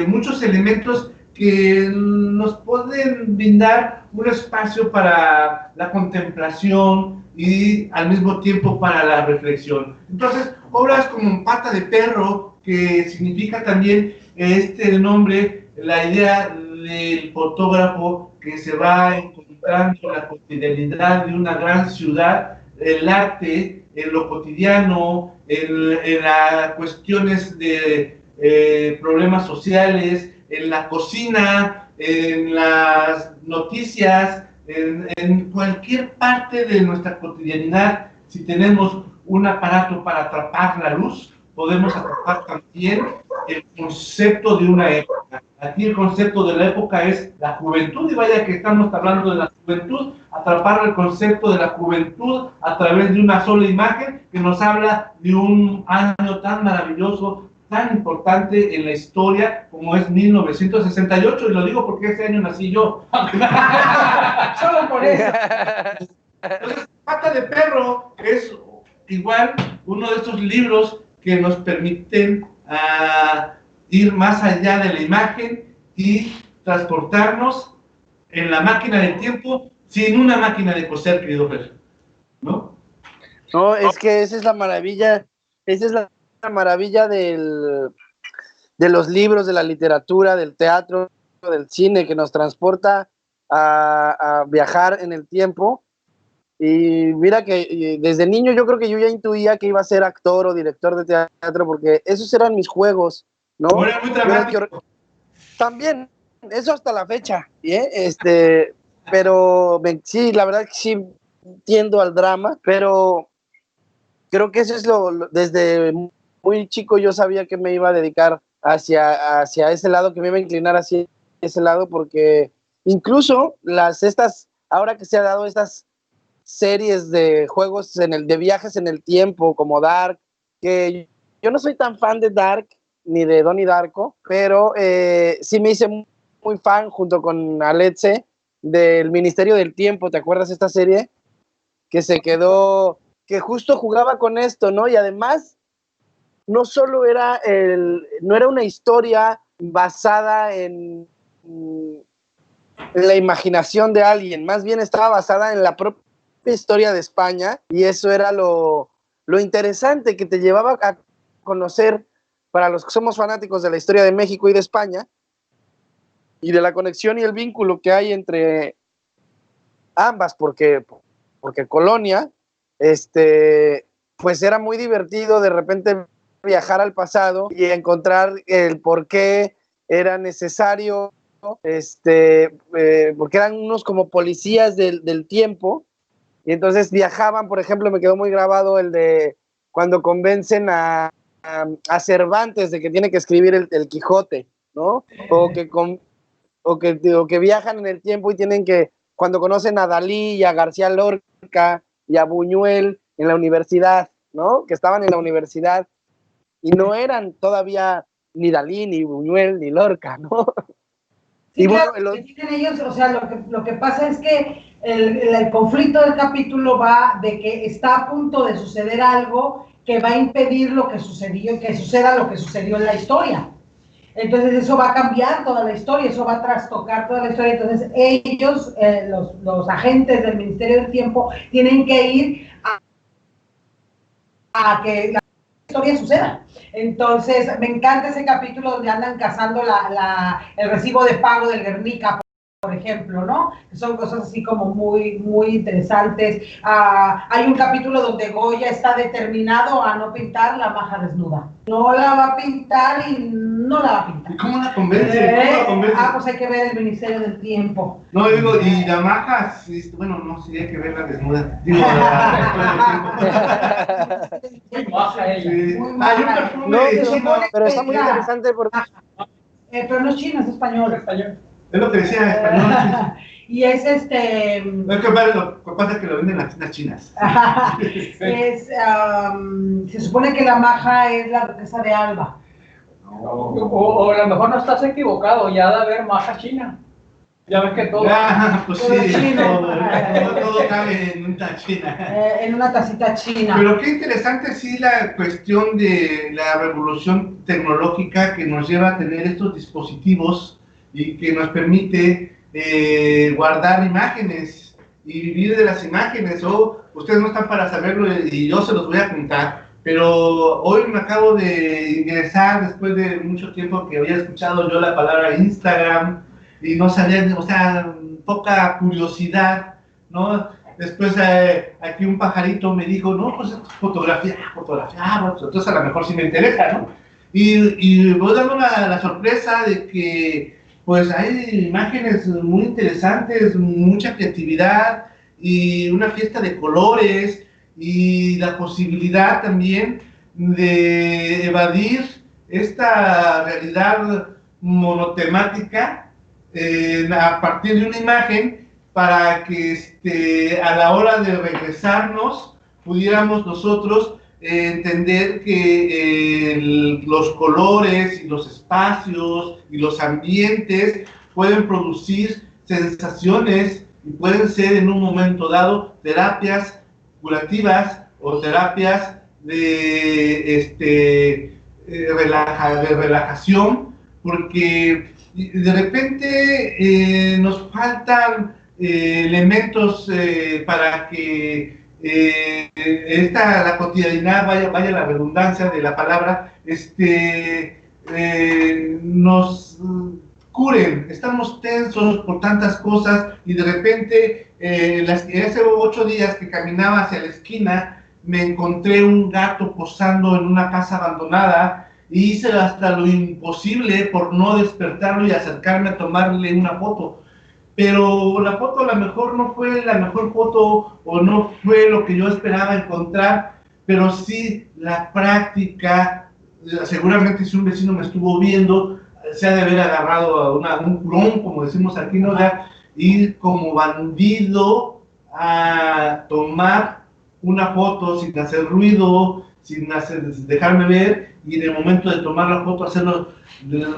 muchos elementos que nos pueden brindar un espacio para la contemplación y al mismo tiempo para la reflexión. Entonces, obras como Pata de Perro, que significa también nombre, la idea del fotógrafo que se va encontrando en la cotidianidad de una gran ciudad, el arte en lo cotidiano, en las cuestiones de problemas sociales, en la cocina, en las noticias, en cualquier parte de nuestra cotidianidad. Si tenemos un aparato para atrapar la luz, podemos atrapar también el concepto de una época. Aquí el concepto de la época es la juventud, y vaya que estamos hablando de la juventud, atrapar el concepto de la juventud a través de una sola imagen que nos habla de un año tan maravilloso, tan importante en la historia como es 1968, y lo digo porque ese año nací yo. Solo por eso. Entonces, Pata de Perro es igual uno de estos libros que nos permiten ir más allá de la imagen y transportarnos en la máquina del tiempo sin una máquina de coser, querido Fer, ¿no? No, es que esa es la maravilla de los libros, de la literatura, del teatro, del cine, que nos transporta a viajar en el tiempo. Y mira que desde niño yo creo que yo ya intuía que iba a ser actor o director de teatro, porque esos eran mis juegos, ¿no? No era muy dramático. También, eso hasta la fecha, pero sí, la verdad que sí tiendo al drama, pero creo que eso es desde muy chico yo sabía que me iba a dedicar hacia ese lado, que me iba a inclinar hacia ese lado, porque incluso ahora que se ha dado estas series de juegos de viajes en el tiempo, como Dark, que yo no soy tan fan de Dark ni de Donnie Darko, pero sí me hice muy fan junto con Aletze del Ministerio del Tiempo. ¿Te acuerdas de esta serie? Que se quedó, que justo jugaba con esto, ¿no? Y además no solo no era una historia basada en la imaginación de alguien, más bien estaba basada en la propia historia de España, y eso era lo interesante, que te llevaba a conocer, para los que somos fanáticos de la historia de México y de España, y de la conexión y el vínculo que hay entre ambas, porque Colonia, pues era muy divertido de repente viajar al pasado y encontrar el por qué era necesario, porque eran unos como policías del tiempo. Y entonces viajaban, por ejemplo, me quedó muy grabado el de cuando convencen a Cervantes de que tiene que escribir el Quijote, ¿no? O que viajan en el tiempo y tienen que, cuando conocen a Dalí y a García Lorca y a Buñuel en la universidad, ¿no? Que estaban en la universidad y no eran todavía ni Dalí, ni Buñuel, ni Lorca, ¿no? Sí, y claro, bueno, dicen ellos, o sea, lo que pasa es que el conflicto del capítulo va de que está a punto de suceder algo que va a impedir que suceda lo que sucedió en la historia. Entonces eso va a cambiar toda la historia, eso va a trastocar toda la historia. Entonces ellos, los agentes del Ministerio del Tiempo, tienen que ir a que la historia suceda. Entonces, me encanta ese capítulo donde andan cazando el recibo de pago del Guernica, por ejemplo, ¿no? Son cosas así como muy, muy interesantes. Hay un capítulo donde Goya está determinado a no pintar la maja desnuda. No la va a pintar y no la va a pintar. ¿Y cómo la convence? ¿Cómo la convence? Pues hay que ver el Ministerio del Tiempo. No, digo, y la maja, sí, bueno, no, sí hay que verla desnuda. Digo, Muy maja ella. Sí. Muy Hay un maja. perfume No, chino, pero está muy interesante porque... Pero no es chino, es español. Español. es lo que decía en español. Y es Es que lo que pasa es que lo venden las tiendas chinas. Se supone que la maja es la duquesa de Alba. O a lo mejor no estás equivocado, ya ha de haber maja china. Ya ves que todo. Pues Todo sí, chino. todo cabe en una china. En una tacita china. Pero qué interesante sí la cuestión de la revolución tecnológica que nos lleva a tener estos dispositivos y que nos permite guardar imágenes y vivir de las imágenes. Ustedes no están para saberlo y yo se los voy a contar, pero hoy me acabo de ingresar después de mucho tiempo que había escuchado yo la palabra Instagram y no sabía, o sea, poca curiosidad, ¿no? Después aquí un pajarito me dijo, no, pues esto es fotografía, bueno, entonces a lo mejor sí me interesa, ¿no? Y voy dando la sorpresa de que pues hay imágenes muy interesantes, mucha creatividad y una fiesta de colores y la posibilidad también de evadir esta realidad monotemática a partir de una imagen para que a la hora de regresarnos pudiéramos nosotros entender que los colores y los espacios y los ambientes pueden producir sensaciones y pueden ser en un momento dado terapias curativas o terapias de relajación, porque de repente nos faltan elementos para que la cotidianidad, vaya la redundancia de la palabra, nos curen. Estamos tensos por tantas cosas y de repente, hace 8 días que caminaba hacia la esquina, me encontré un gato posando en una casa abandonada y hice hasta lo imposible por no despertarlo y acercarme a tomarle una foto. Pero la foto a lo mejor no fue la mejor foto o no fue lo que yo esperaba encontrar, pero sí la práctica. Seguramente si un vecino me estuvo viendo, se ha de haber agarrado a un curón, como decimos aquí, ¿no? Ir como bandido a tomar una foto sin hacer ruido, sin dejarme ver, y en el momento de tomar la foto hacerlo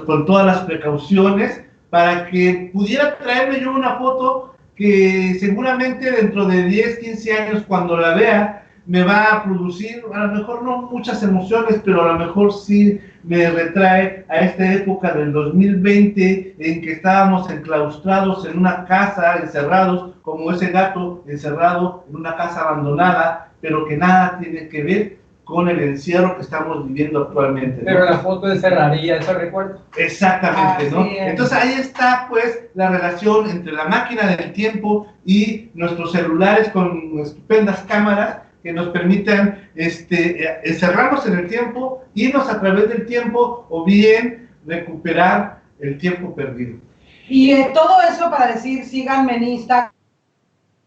con todas las precauciones, para que pudiera traerme yo una foto que seguramente dentro de 10, 15 años, cuando la vea, me va a producir, a lo mejor no muchas emociones, pero a lo mejor sí me retrae a esta época del 2020 en que estábamos enclaustrados en una casa, encerrados, como ese gato encerrado en una casa abandonada, pero que nada tiene que ver con el encierro que estamos viviendo actualmente, ¿no? Pero la foto encerraría ese recuerdo. Exactamente, ¿no? Así es. Entonces ahí está pues la relación entre la máquina del tiempo y nuestros celulares con estupendas cámaras que nos permitan encerrarnos en el tiempo, irnos a través del tiempo o bien recuperar el tiempo perdido. Y todo eso para decir, síganme en Instagram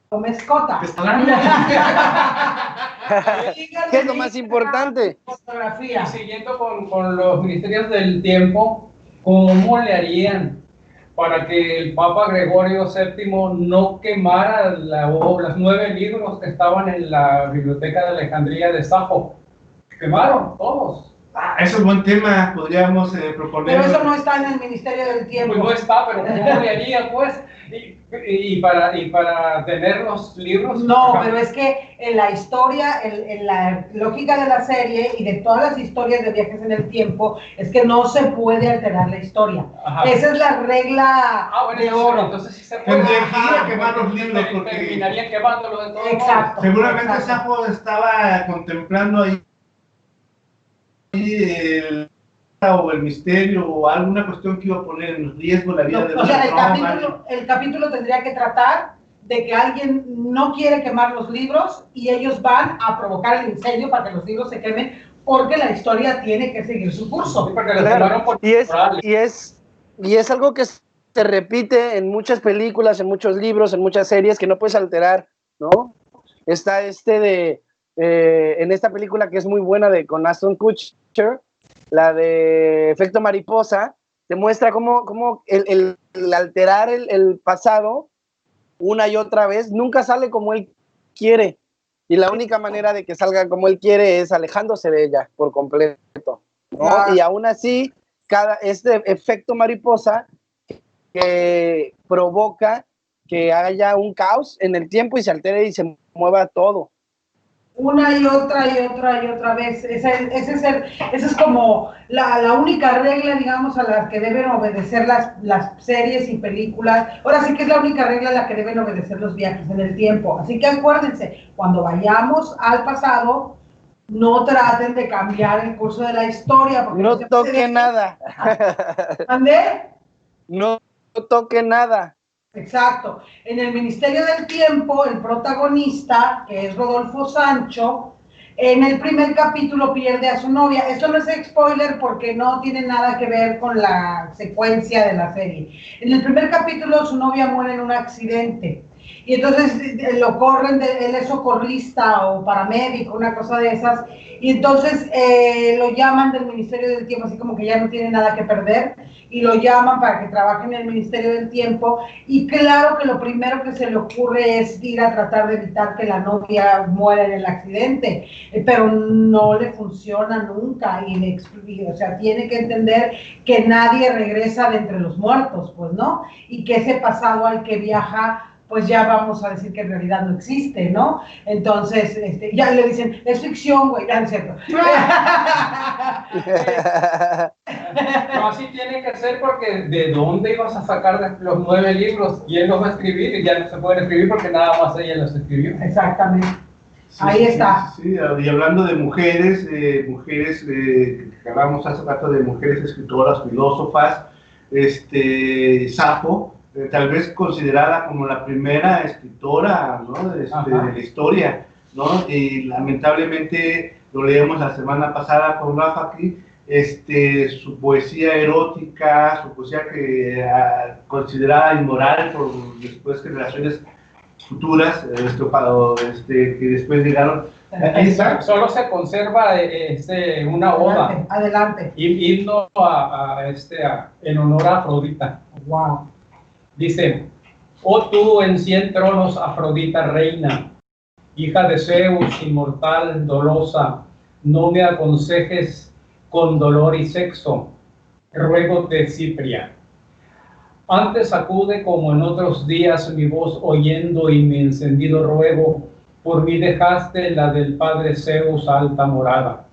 como Escota. ¿Qué es lo más importante? Fotografía. Y siguiendo con los ministerios del tiempo, ¿cómo le harían para que el Papa Gregorio VII no quemara los 9 libros que estaban en la biblioteca de Alejandría de Safo? Quemaron todos. Eso es buen tema, podríamos proponer. Pero eso no está en el Ministerio del Tiempo. Pues no está, pero ¿cómo le harían, pues? Y para tener los libros. No, pero es que en la historia, en la lógica de la serie y de todas las historias de viajes en el tiempo, es que no se puede alterar la historia. Ajá. Esa es la regla Bueno, de oro. entonces sí se puede. Tendría que quemar los libros porque terminarían quemándolo de todo. Exacto. seguramente Exacto. Safo estaba contemplando ahí o el misterio o alguna cuestión que iba a poner en riesgo la vida de los O sea, el capítulo tendría que tratar de que alguien no quiere quemar los libros y ellos van a provocar el incendio para que los libros se quemen porque la historia tiene que seguir su curso. Sí, porque los tomaron por y es algo que se repite en muchas películas, en muchos libros, en muchas series que no puedes alterar, ¿no? Está en esta película que es muy buena con Ashton Kutcher, la de Efecto Mariposa, te muestra cómo el alterar el pasado una y otra vez nunca sale como él quiere. Y la única manera de que salga como él quiere es alejándose de ella por completo, ¿no? Y aún así, este efecto mariposa que provoca que haya un caos en el tiempo y se altere y se mueva todo. Una y otra y otra y otra vez. Esa es como la única regla, digamos, a la que deben obedecer las series y películas. Ahora sí que es la única regla a la que deben obedecer los viajes en el tiempo. Así que acuérdense, cuando vayamos al pasado, no traten de cambiar el curso de la historia. Porque no toque nada. ¿Andé? No toque nada. Exacto. En el Ministerio del Tiempo, el protagonista, que es Rodolfo Sancho, en el primer capítulo pierde a su novia. Esto no es spoiler porque no tiene nada que ver con la secuencia de la serie. En el primer capítulo su novia muere en un accidente. Y entonces lo corren, él es socorrista o paramédico, una cosa de esas, y entonces lo llaman del Ministerio del Tiempo, así como que ya no tiene nada que perder, y lo llaman para que trabaje en el Ministerio del Tiempo, y claro que lo primero que se le ocurre es ir a tratar de evitar que la novia muera en el accidente, pero no le funciona nunca, o sea, tiene que entender que nadie regresa de entre los muertos, pues, ¿no? Y que ese pasado al que viaja, pues ya vamos a decir que en realidad no existe, ¿no? Entonces, ya le dicen, es ficción, güey, ya no es cierto. No, así tiene que ser porque ¿de dónde ibas a sacar los 9 libros? ¿Quién los va a escribir? Y ya no se pueden escribir porque nada más ella los escribió. Exactamente. Sí, ahí está. Sí, y hablando de mujeres, que hablamos hace rato de mujeres escritoras, filósofas, Safo, tal vez considerada como la primera escritora, ¿no? de la historia, ¿no? Y lamentablemente lo leemos la semana pasada con Rafa aquí, su poesía erótica, su poesía que considerada inmoral por después generaciones futuras, que después llegaron. Solo se conserva una oda. Adelante. Himno en honor a Afrodita. Wow. Dice: oh tú en 100 tronos, Afrodita reina, hija de Zeus, inmortal, dolosa, no me aconsejes con dolor y sexo, ruégote Cipria. Antes acude como en otros días mi voz oyendo y mi encendido ruego, por mí dejaste la del padre Zeus alta morada.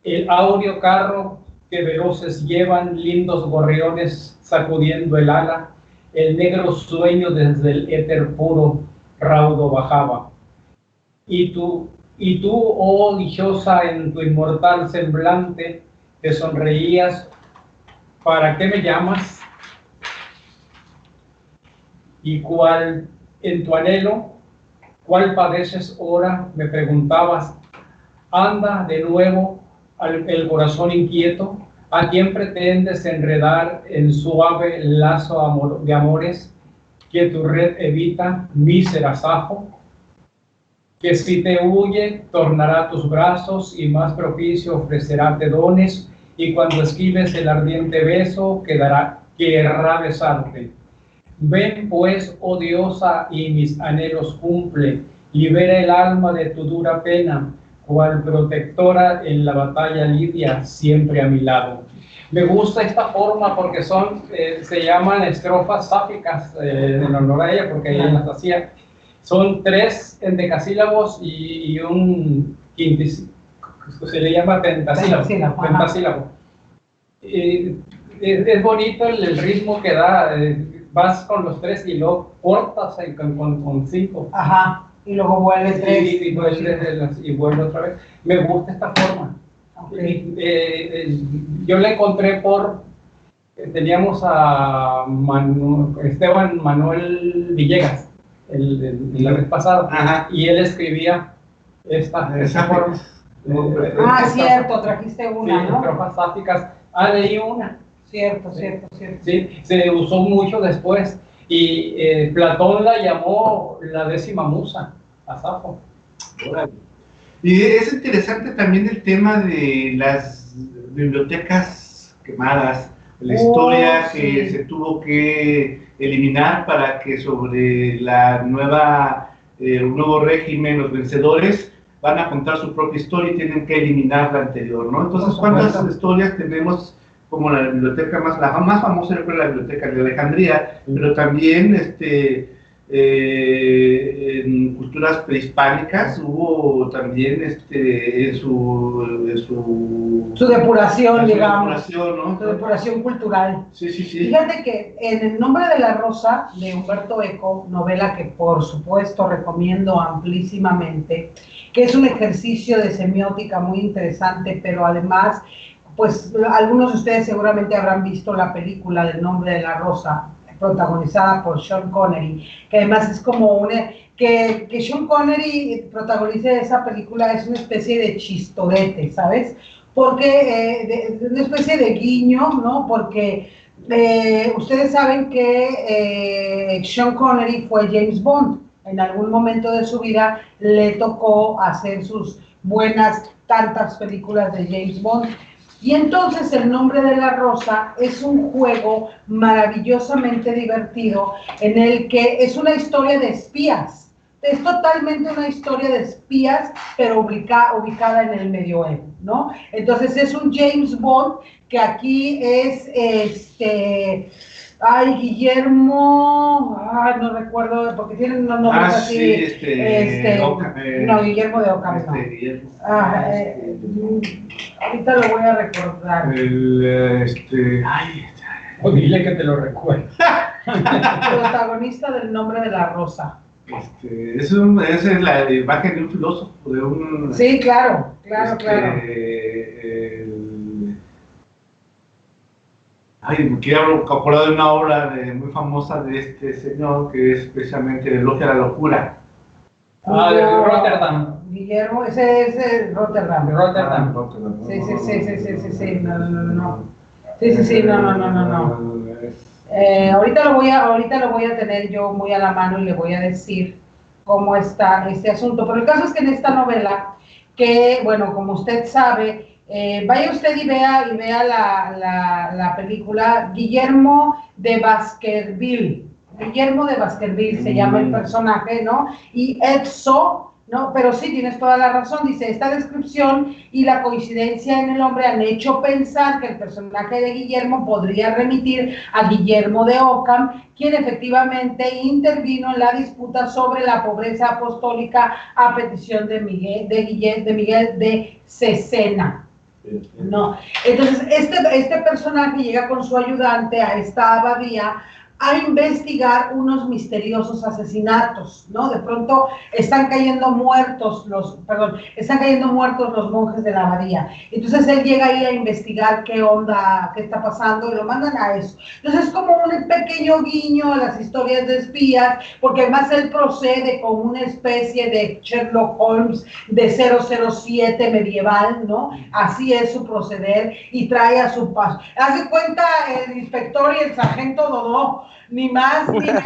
El áureo carro que veloces llevan lindos gorriones sacudiendo el ala, el negro sueño desde el éter puro raudo bajaba. Y tú, oh dichosa, en tu inmortal semblante, te sonreías, ¿para qué me llamas? Y cuál en tu anhelo, ¿cuál padeces ahora? Me preguntabas. Anda de nuevo el corazón inquieto. ¿A quién pretendes enredar en suave lazo de amores que tu red evita, mísera Safo? Que si te huye, tornará tus brazos y más propicio ofrecerá dones, y cuando esquives el ardiente beso, querrá besarte. Ven pues, oh diosa, y mis anhelos cumple, libera el alma de tu dura pena, cual protectora en la batalla lidia, siempre a mi lado. Me gusta esta forma porque se llaman estrofas sáficas en honor a ella, porque ella las hacía. Son 3 endecasílabos y un se le llama pentasílabo. Es bonito el ritmo que da, vas con los 3 y luego cortas con 5. Ajá. Y luego vuelve 3. Y vuelve otra vez. Me gusta esta forma. Okay. Yo la encontré teníamos a Esteban Manuel Villegas la vez pasada. Ajá. Y él escribía esta forma. Cierto, trajiste una, sí, ¿no? Estrofas sáficas. Leí una. Cierto. Sí, se usó mucho después. Y Platón la llamó la 10ª musa, a Safo. Y es interesante también el tema de las bibliotecas quemadas, la historia que se tuvo que eliminar para que sobre la un nuevo régimen, los vencedores van a contar su propia historia y tienen que eliminar la anterior, ¿no? Entonces, ¿cuántas historias tenemos? Como la biblioteca la más famosa fue la biblioteca de Alejandría, pero también en culturas prehispánicas hubo también su depuración, digamos, ¿no? su depuración cultural. Sí. Fíjate que en El nombre de la rosa, de Humberto Eco, novela que por supuesto recomiendo amplísimamente, que es un ejercicio de semiótica muy interesante, pero además, pues algunos de ustedes seguramente habrán visto la película del nombre de la rosa, protagonizada por Sean Connery, que además es como que Sean Connery protagonice esa película es una especie de chistorete, ¿sabes? Porque una especie de guiño, ¿no? Porque ustedes saben que Sean Connery fue James Bond. En algún momento de su vida le tocó hacer sus buenas tantas películas de James Bond. Y entonces El nombre de la rosa es un juego maravillosamente divertido en el que es una historia de espías. Es totalmente una historia de espías, pero ubicada en el medioevo, ¿no? Entonces es un James Bond que aquí es Guillermo, no recuerdo, porque tienen unos nombres así. No, Guillermo de Ockham, no. Ahorita lo voy a recordar. Dile que te lo recuerdo. Protagonista del nombre de la rosa. Esa es la imagen de un filósofo, de un... Sí, claro. Me quiero acordar de una obra muy famosa de este señor, que es precisamente El elogio a la locura. De Rotterdam. Guillermo, ese es Rotterdam. Rotterdam. Sí, no. Sí, no. Ahorita lo voy a tener yo muy a la mano y le voy a decir cómo está este asunto. Pero el caso es que en esta novela, que, bueno, como usted sabe, vaya usted y vea la película Guillermo de Baskerville. Guillermo de Baskerville se llama el personaje, ¿no? Y Edso, ¿no? Pero sí, tienes toda la razón, dice, esta descripción y la coincidencia en el nombre han hecho pensar que el personaje de Guillermo podría remitir a Guillermo de Ockham, quien efectivamente intervino en la disputa sobre la pobreza apostólica a petición de Miguel de Cesena. No, entonces este personaje llega con su ayudante a esta abadía a investigar unos misteriosos asesinatos, ¿no? De pronto están cayendo muertos los monjes de la abadía. Entonces él llega ahí a investigar qué onda, qué está pasando, y lo mandan a eso. Entonces es como un pequeño guiño a las historias de espías, porque además él procede como una especie de Sherlock Holmes de 007 medieval, ¿no? Así es su proceder, y trae a su paso. Hace cuenta el inspector y el sargento Dodó, ni más ni menos.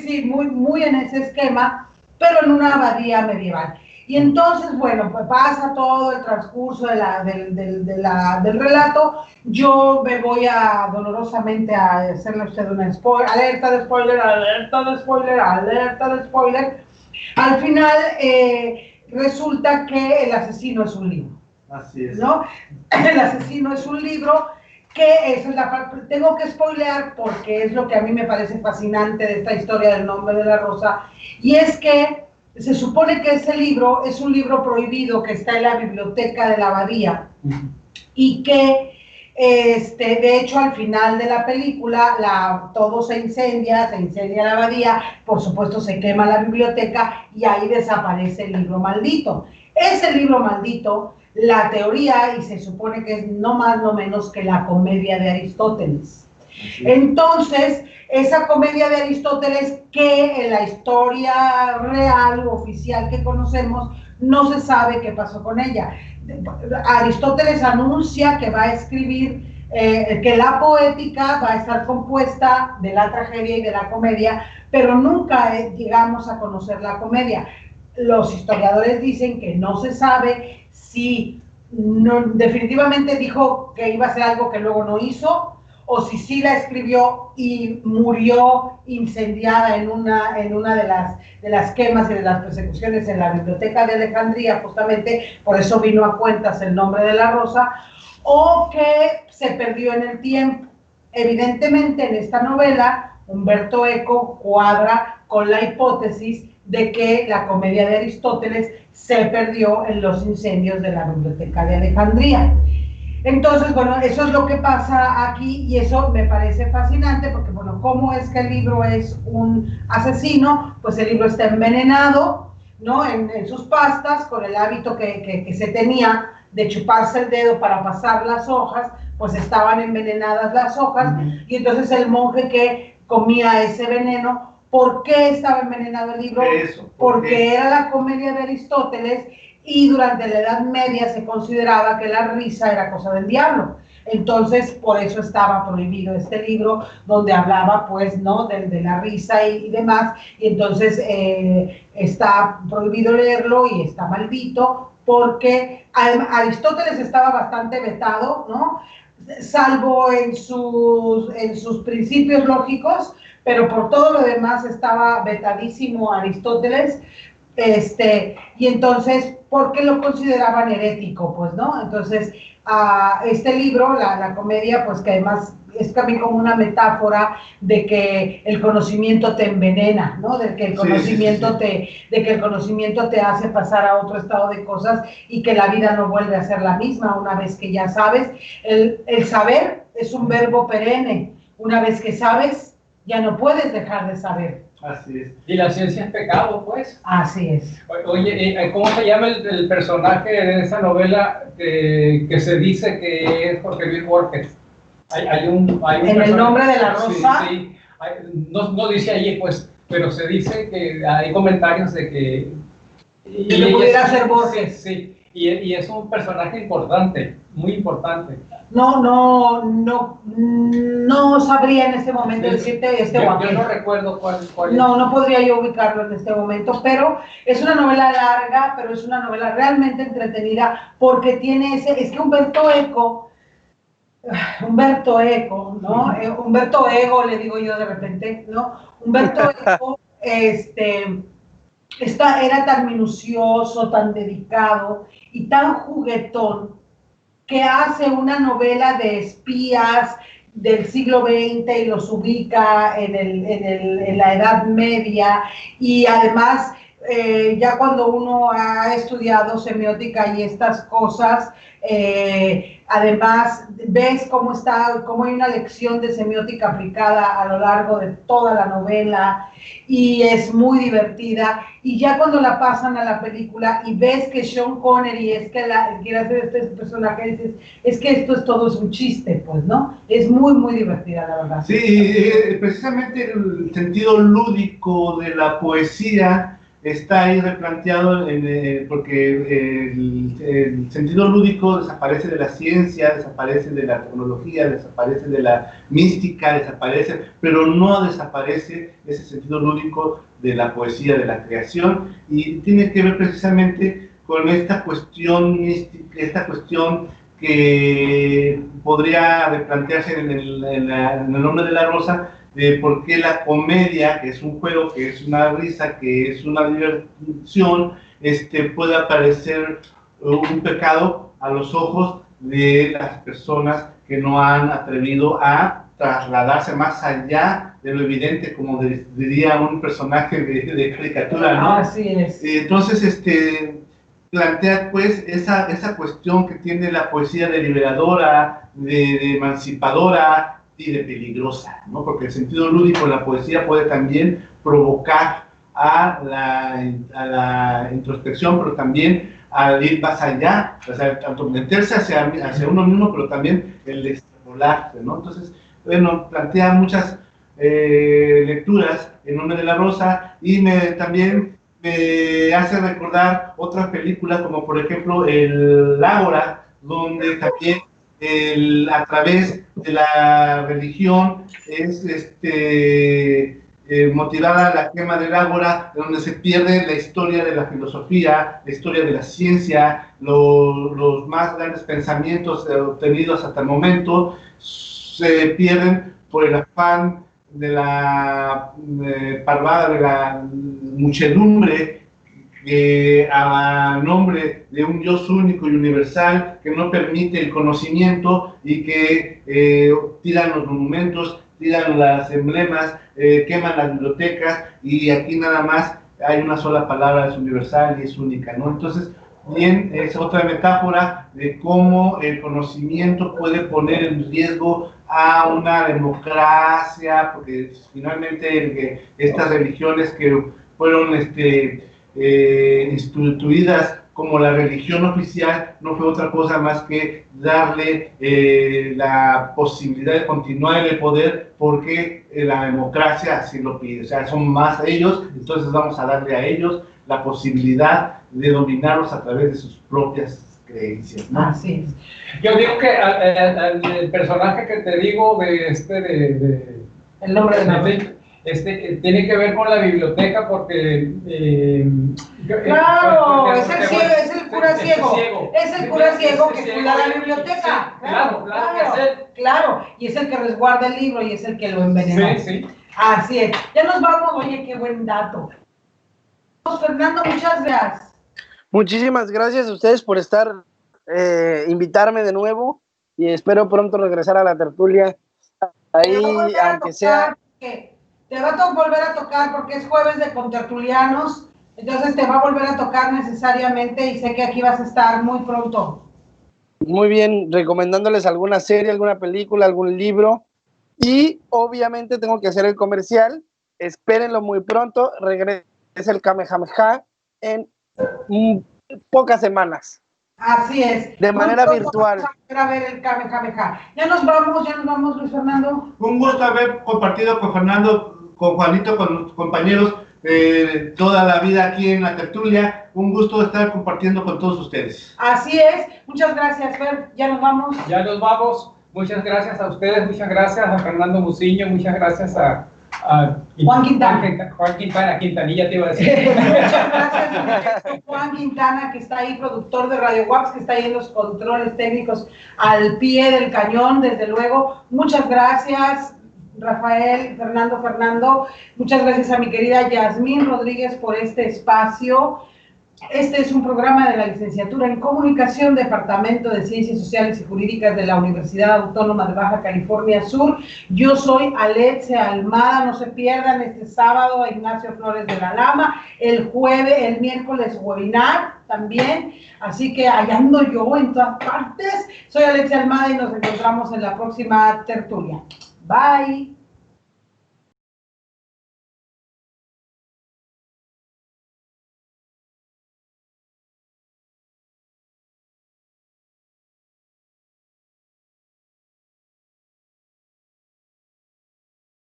Sí, muy en ese esquema, pero en una abadía medieval. Y entonces, bueno, pues pasa todo el transcurso del relato. Yo me voy dolorosamente a hacerle a usted una spoiler, alerta de spoiler. Al final, resulta que el asesino es un libro. Así es. ¿No? El asesino es un libro que es tengo que spoilear porque es lo que a mí me parece fascinante de esta historia del nombre de la rosa, y es que se supone que ese libro es un libro prohibido que está en la biblioteca de la abadía, y que de hecho al final de la película todo se incendia la abadía, por supuesto se quema la biblioteca y ahí desaparece el libro maldito. Ese libro maldito, la teoría, y se supone que es no más no menos que la Comedia de Aristóteles. Entonces, esa Comedia de Aristóteles, que en la historia real o oficial que conocemos, no se sabe qué pasó con ella. Aristóteles anuncia que va a escribir, que la poética va a estar compuesta de la tragedia y de la comedia, pero nunca llegamos a conocer la comedia. Los historiadores dicen que no se sabe si definitivamente dijo que iba a hacer algo que luego no hizo, o si sí la escribió y murió incendiada en una de las quemas y de las persecuciones en la biblioteca de Alejandría, justamente por eso vino a cuentas el nombre de la rosa, o que se perdió en el tiempo. Evidentemente en esta novela Umberto Eco cuadra con la hipótesis de que la Comedia de Aristóteles se perdió en los incendios de la biblioteca de Alejandría. Entonces, bueno, eso es lo que pasa aquí y eso me parece fascinante porque, bueno, ¿cómo es que el libro es un asesino? Pues el libro está envenenado, ¿no? En sus pastas, con el hábito que se tenía de chuparse el dedo para pasar las hojas, pues estaban envenenadas las hojas, y entonces el monje que comía ese veneno, ¿por qué estaba envenenado el libro? Porque era la Comedia de Aristóteles, y durante la Edad Media se consideraba que la risa era cosa del diablo. Entonces, por eso estaba prohibido este libro, donde hablaba, pues, ¿no?, de la risa y demás, y entonces está prohibido leerlo y está maldito, porque Aristóteles estaba bastante vetado, ¿no?, salvo en sus principios lógicos, pero por todo lo demás estaba vetadísimo Aristóteles. Y entonces, ¿por qué lo consideraban herético? Pues, ¿no? Entonces, este libro, la comedia, pues que además es también como una metáfora de que el conocimiento te envenena, ¿no? De que el conocimiento te hace pasar a otro estado de cosas y que la vida no vuelve a ser la misma una vez que ya sabes. El saber es un verbo perenne. Una vez que sabes, ya no puedes dejar de saber. Así es. Y la ciencia es pecado, pues. Así es. Oye, ¿cómo se llama el personaje de esa novela que se dice que es Jorge Luis Borges? Hay un en el nombre de la rosa. Sí, no dice allí, pues, pero se dice que hay comentarios de que... Que pudiera ser Borges. Sí, y es un personaje importante, muy importante. No sabría en este momento decirte yo no recuerdo cuál es. No podría yo ubicarlo en este momento, pero es una novela larga, pero es una novela realmente entretenida, porque tiene es que Umberto Eco, ¿no? Umberto Ego, le digo yo de repente, ¿no? Umberto Eco, era tan minucioso, tan dedicado y tan juguetón, que hace una novela de espías del siglo XX y los ubica en la Edad Media, y además ya cuando uno ha estudiado semiótica y estas cosas, además ves cómo hay una lección de semiótica aplicada a lo largo de toda la novela, y es muy divertida. Y ya cuando la pasan a la película y ves que Sean Connery es que quiere hacer este personaje, dices, es que todo es un chiste, pues, ¿no? Es muy, muy divertida, la verdad. Sí, precisamente el sentido lúdico de la poesía está ahí replanteado, porque el sentido lúdico desaparece de la ciencia, desaparece de la tecnología, desaparece de la mística, pero no desaparece ese sentido lúdico de la poesía, de la creación, y tiene que ver precisamente con esta cuestión mística, esta cuestión que podría replantearse en el nombre de la rosa, de por qué la comedia, que es un juego, que es una risa, que es una diversión, puede parecer un pecado a los ojos de las personas que no han atrevido a trasladarse más allá de lo evidente, como diría un personaje de caricatura, ¿no? Así es. Entonces, plantea pues esa cuestión que tiene la poesía de liberadora, de emancipadora y de peligrosa, ¿no? Porque el sentido lúdico de la poesía puede también provocar a la introspección, pero también a ir más allá, o sea, tanto meterse hacia uno mismo, pero también el extrapolarse, ¿no? Entonces, bueno, plantea muchas lecturas en nombre de la rosa y también me hace recordar otras películas como por ejemplo El Ágora, donde también a través de la religión es motivada la quema del ágora, donde se pierde la historia de la filosofía, la historia de la ciencia, los más grandes pensamientos obtenidos hasta el momento se pierden por el afán de la parvada, de la muchedumbre, a nombre de un Dios único y universal que no permite el conocimiento y que tiran los monumentos, tiran las emblemas, queman las bibliotecas y aquí nada más hay una sola palabra, es universal y es única, ¿no? Entonces, bien, es otra metáfora de cómo el conocimiento puede poner en riesgo a una democracia, porque finalmente estas religiones que fueron instituidas como la religión oficial no fue otra cosa más que darle la posibilidad de continuar en el poder porque la democracia así lo pide, o sea, son más ellos, entonces vamos a darle a ellos la posibilidad de dominarlos a través de sus propias creencias, ¿no? Así es. Yo digo que el personaje que te digo de El nombre de la tiene que ver con la biblioteca porque claro, es el cura ciego. Es el cura ciego que cuida la biblioteca. Claro, y es el que resguarda el libro y es el que lo envenenó. Sí. Así es. Ya nos vamos, oye, qué buen dato. Fernando, muchas gracias. Muchísimas gracias a ustedes por invitarme de nuevo y espero pronto regresar a la tertulia. Ahí, aunque sea... Te va a volver a tocar porque es jueves de contertulianos, entonces te va a volver a tocar necesariamente y sé que aquí vas a estar muy pronto. Muy bien, recomendándoles alguna serie, alguna película, algún libro y obviamente tengo que hacer el comercial, espérenlo muy pronto, regresa el Kamehameha en pocas semanas. Así es. De manera virtual. Vamos a ver el Kamehameha. Ya nos vamos, Luis Fernando. Un gusto haber compartido con Fernando, con Juanito, con los compañeros toda la vida aquí en la tertulia. Un gusto estar compartiendo con todos ustedes. Así es. Muchas gracias, Fer. Ya nos vamos. Ya nos vamos. Muchas gracias a ustedes, muchas gracias a Fernando Muciño, muchas gracias a Juan Quintana. Juan Quintana, Quintanilla te iba a decir. Muchas gracias, Juan Quintana, que está ahí, productor de Radio WAPS, que está ahí en los controles técnicos al pie del cañón, desde luego. Muchas gracias, Rafael, Fernando. Muchas gracias a mi querida Yasmín Rodríguez por este espacio. Este es un programa de la Licenciatura en Comunicación, Departamento de Ciencias Sociales y Jurídicas de la Universidad Autónoma de Baja California Sur. Yo soy Alexia Almada, no se pierdan este sábado a Ignacio Flores de la Lama, el miércoles webinar también, así que allá ando yo en todas partes. Soy Alexia Almada y nos encontramos en la próxima tertulia. Bye.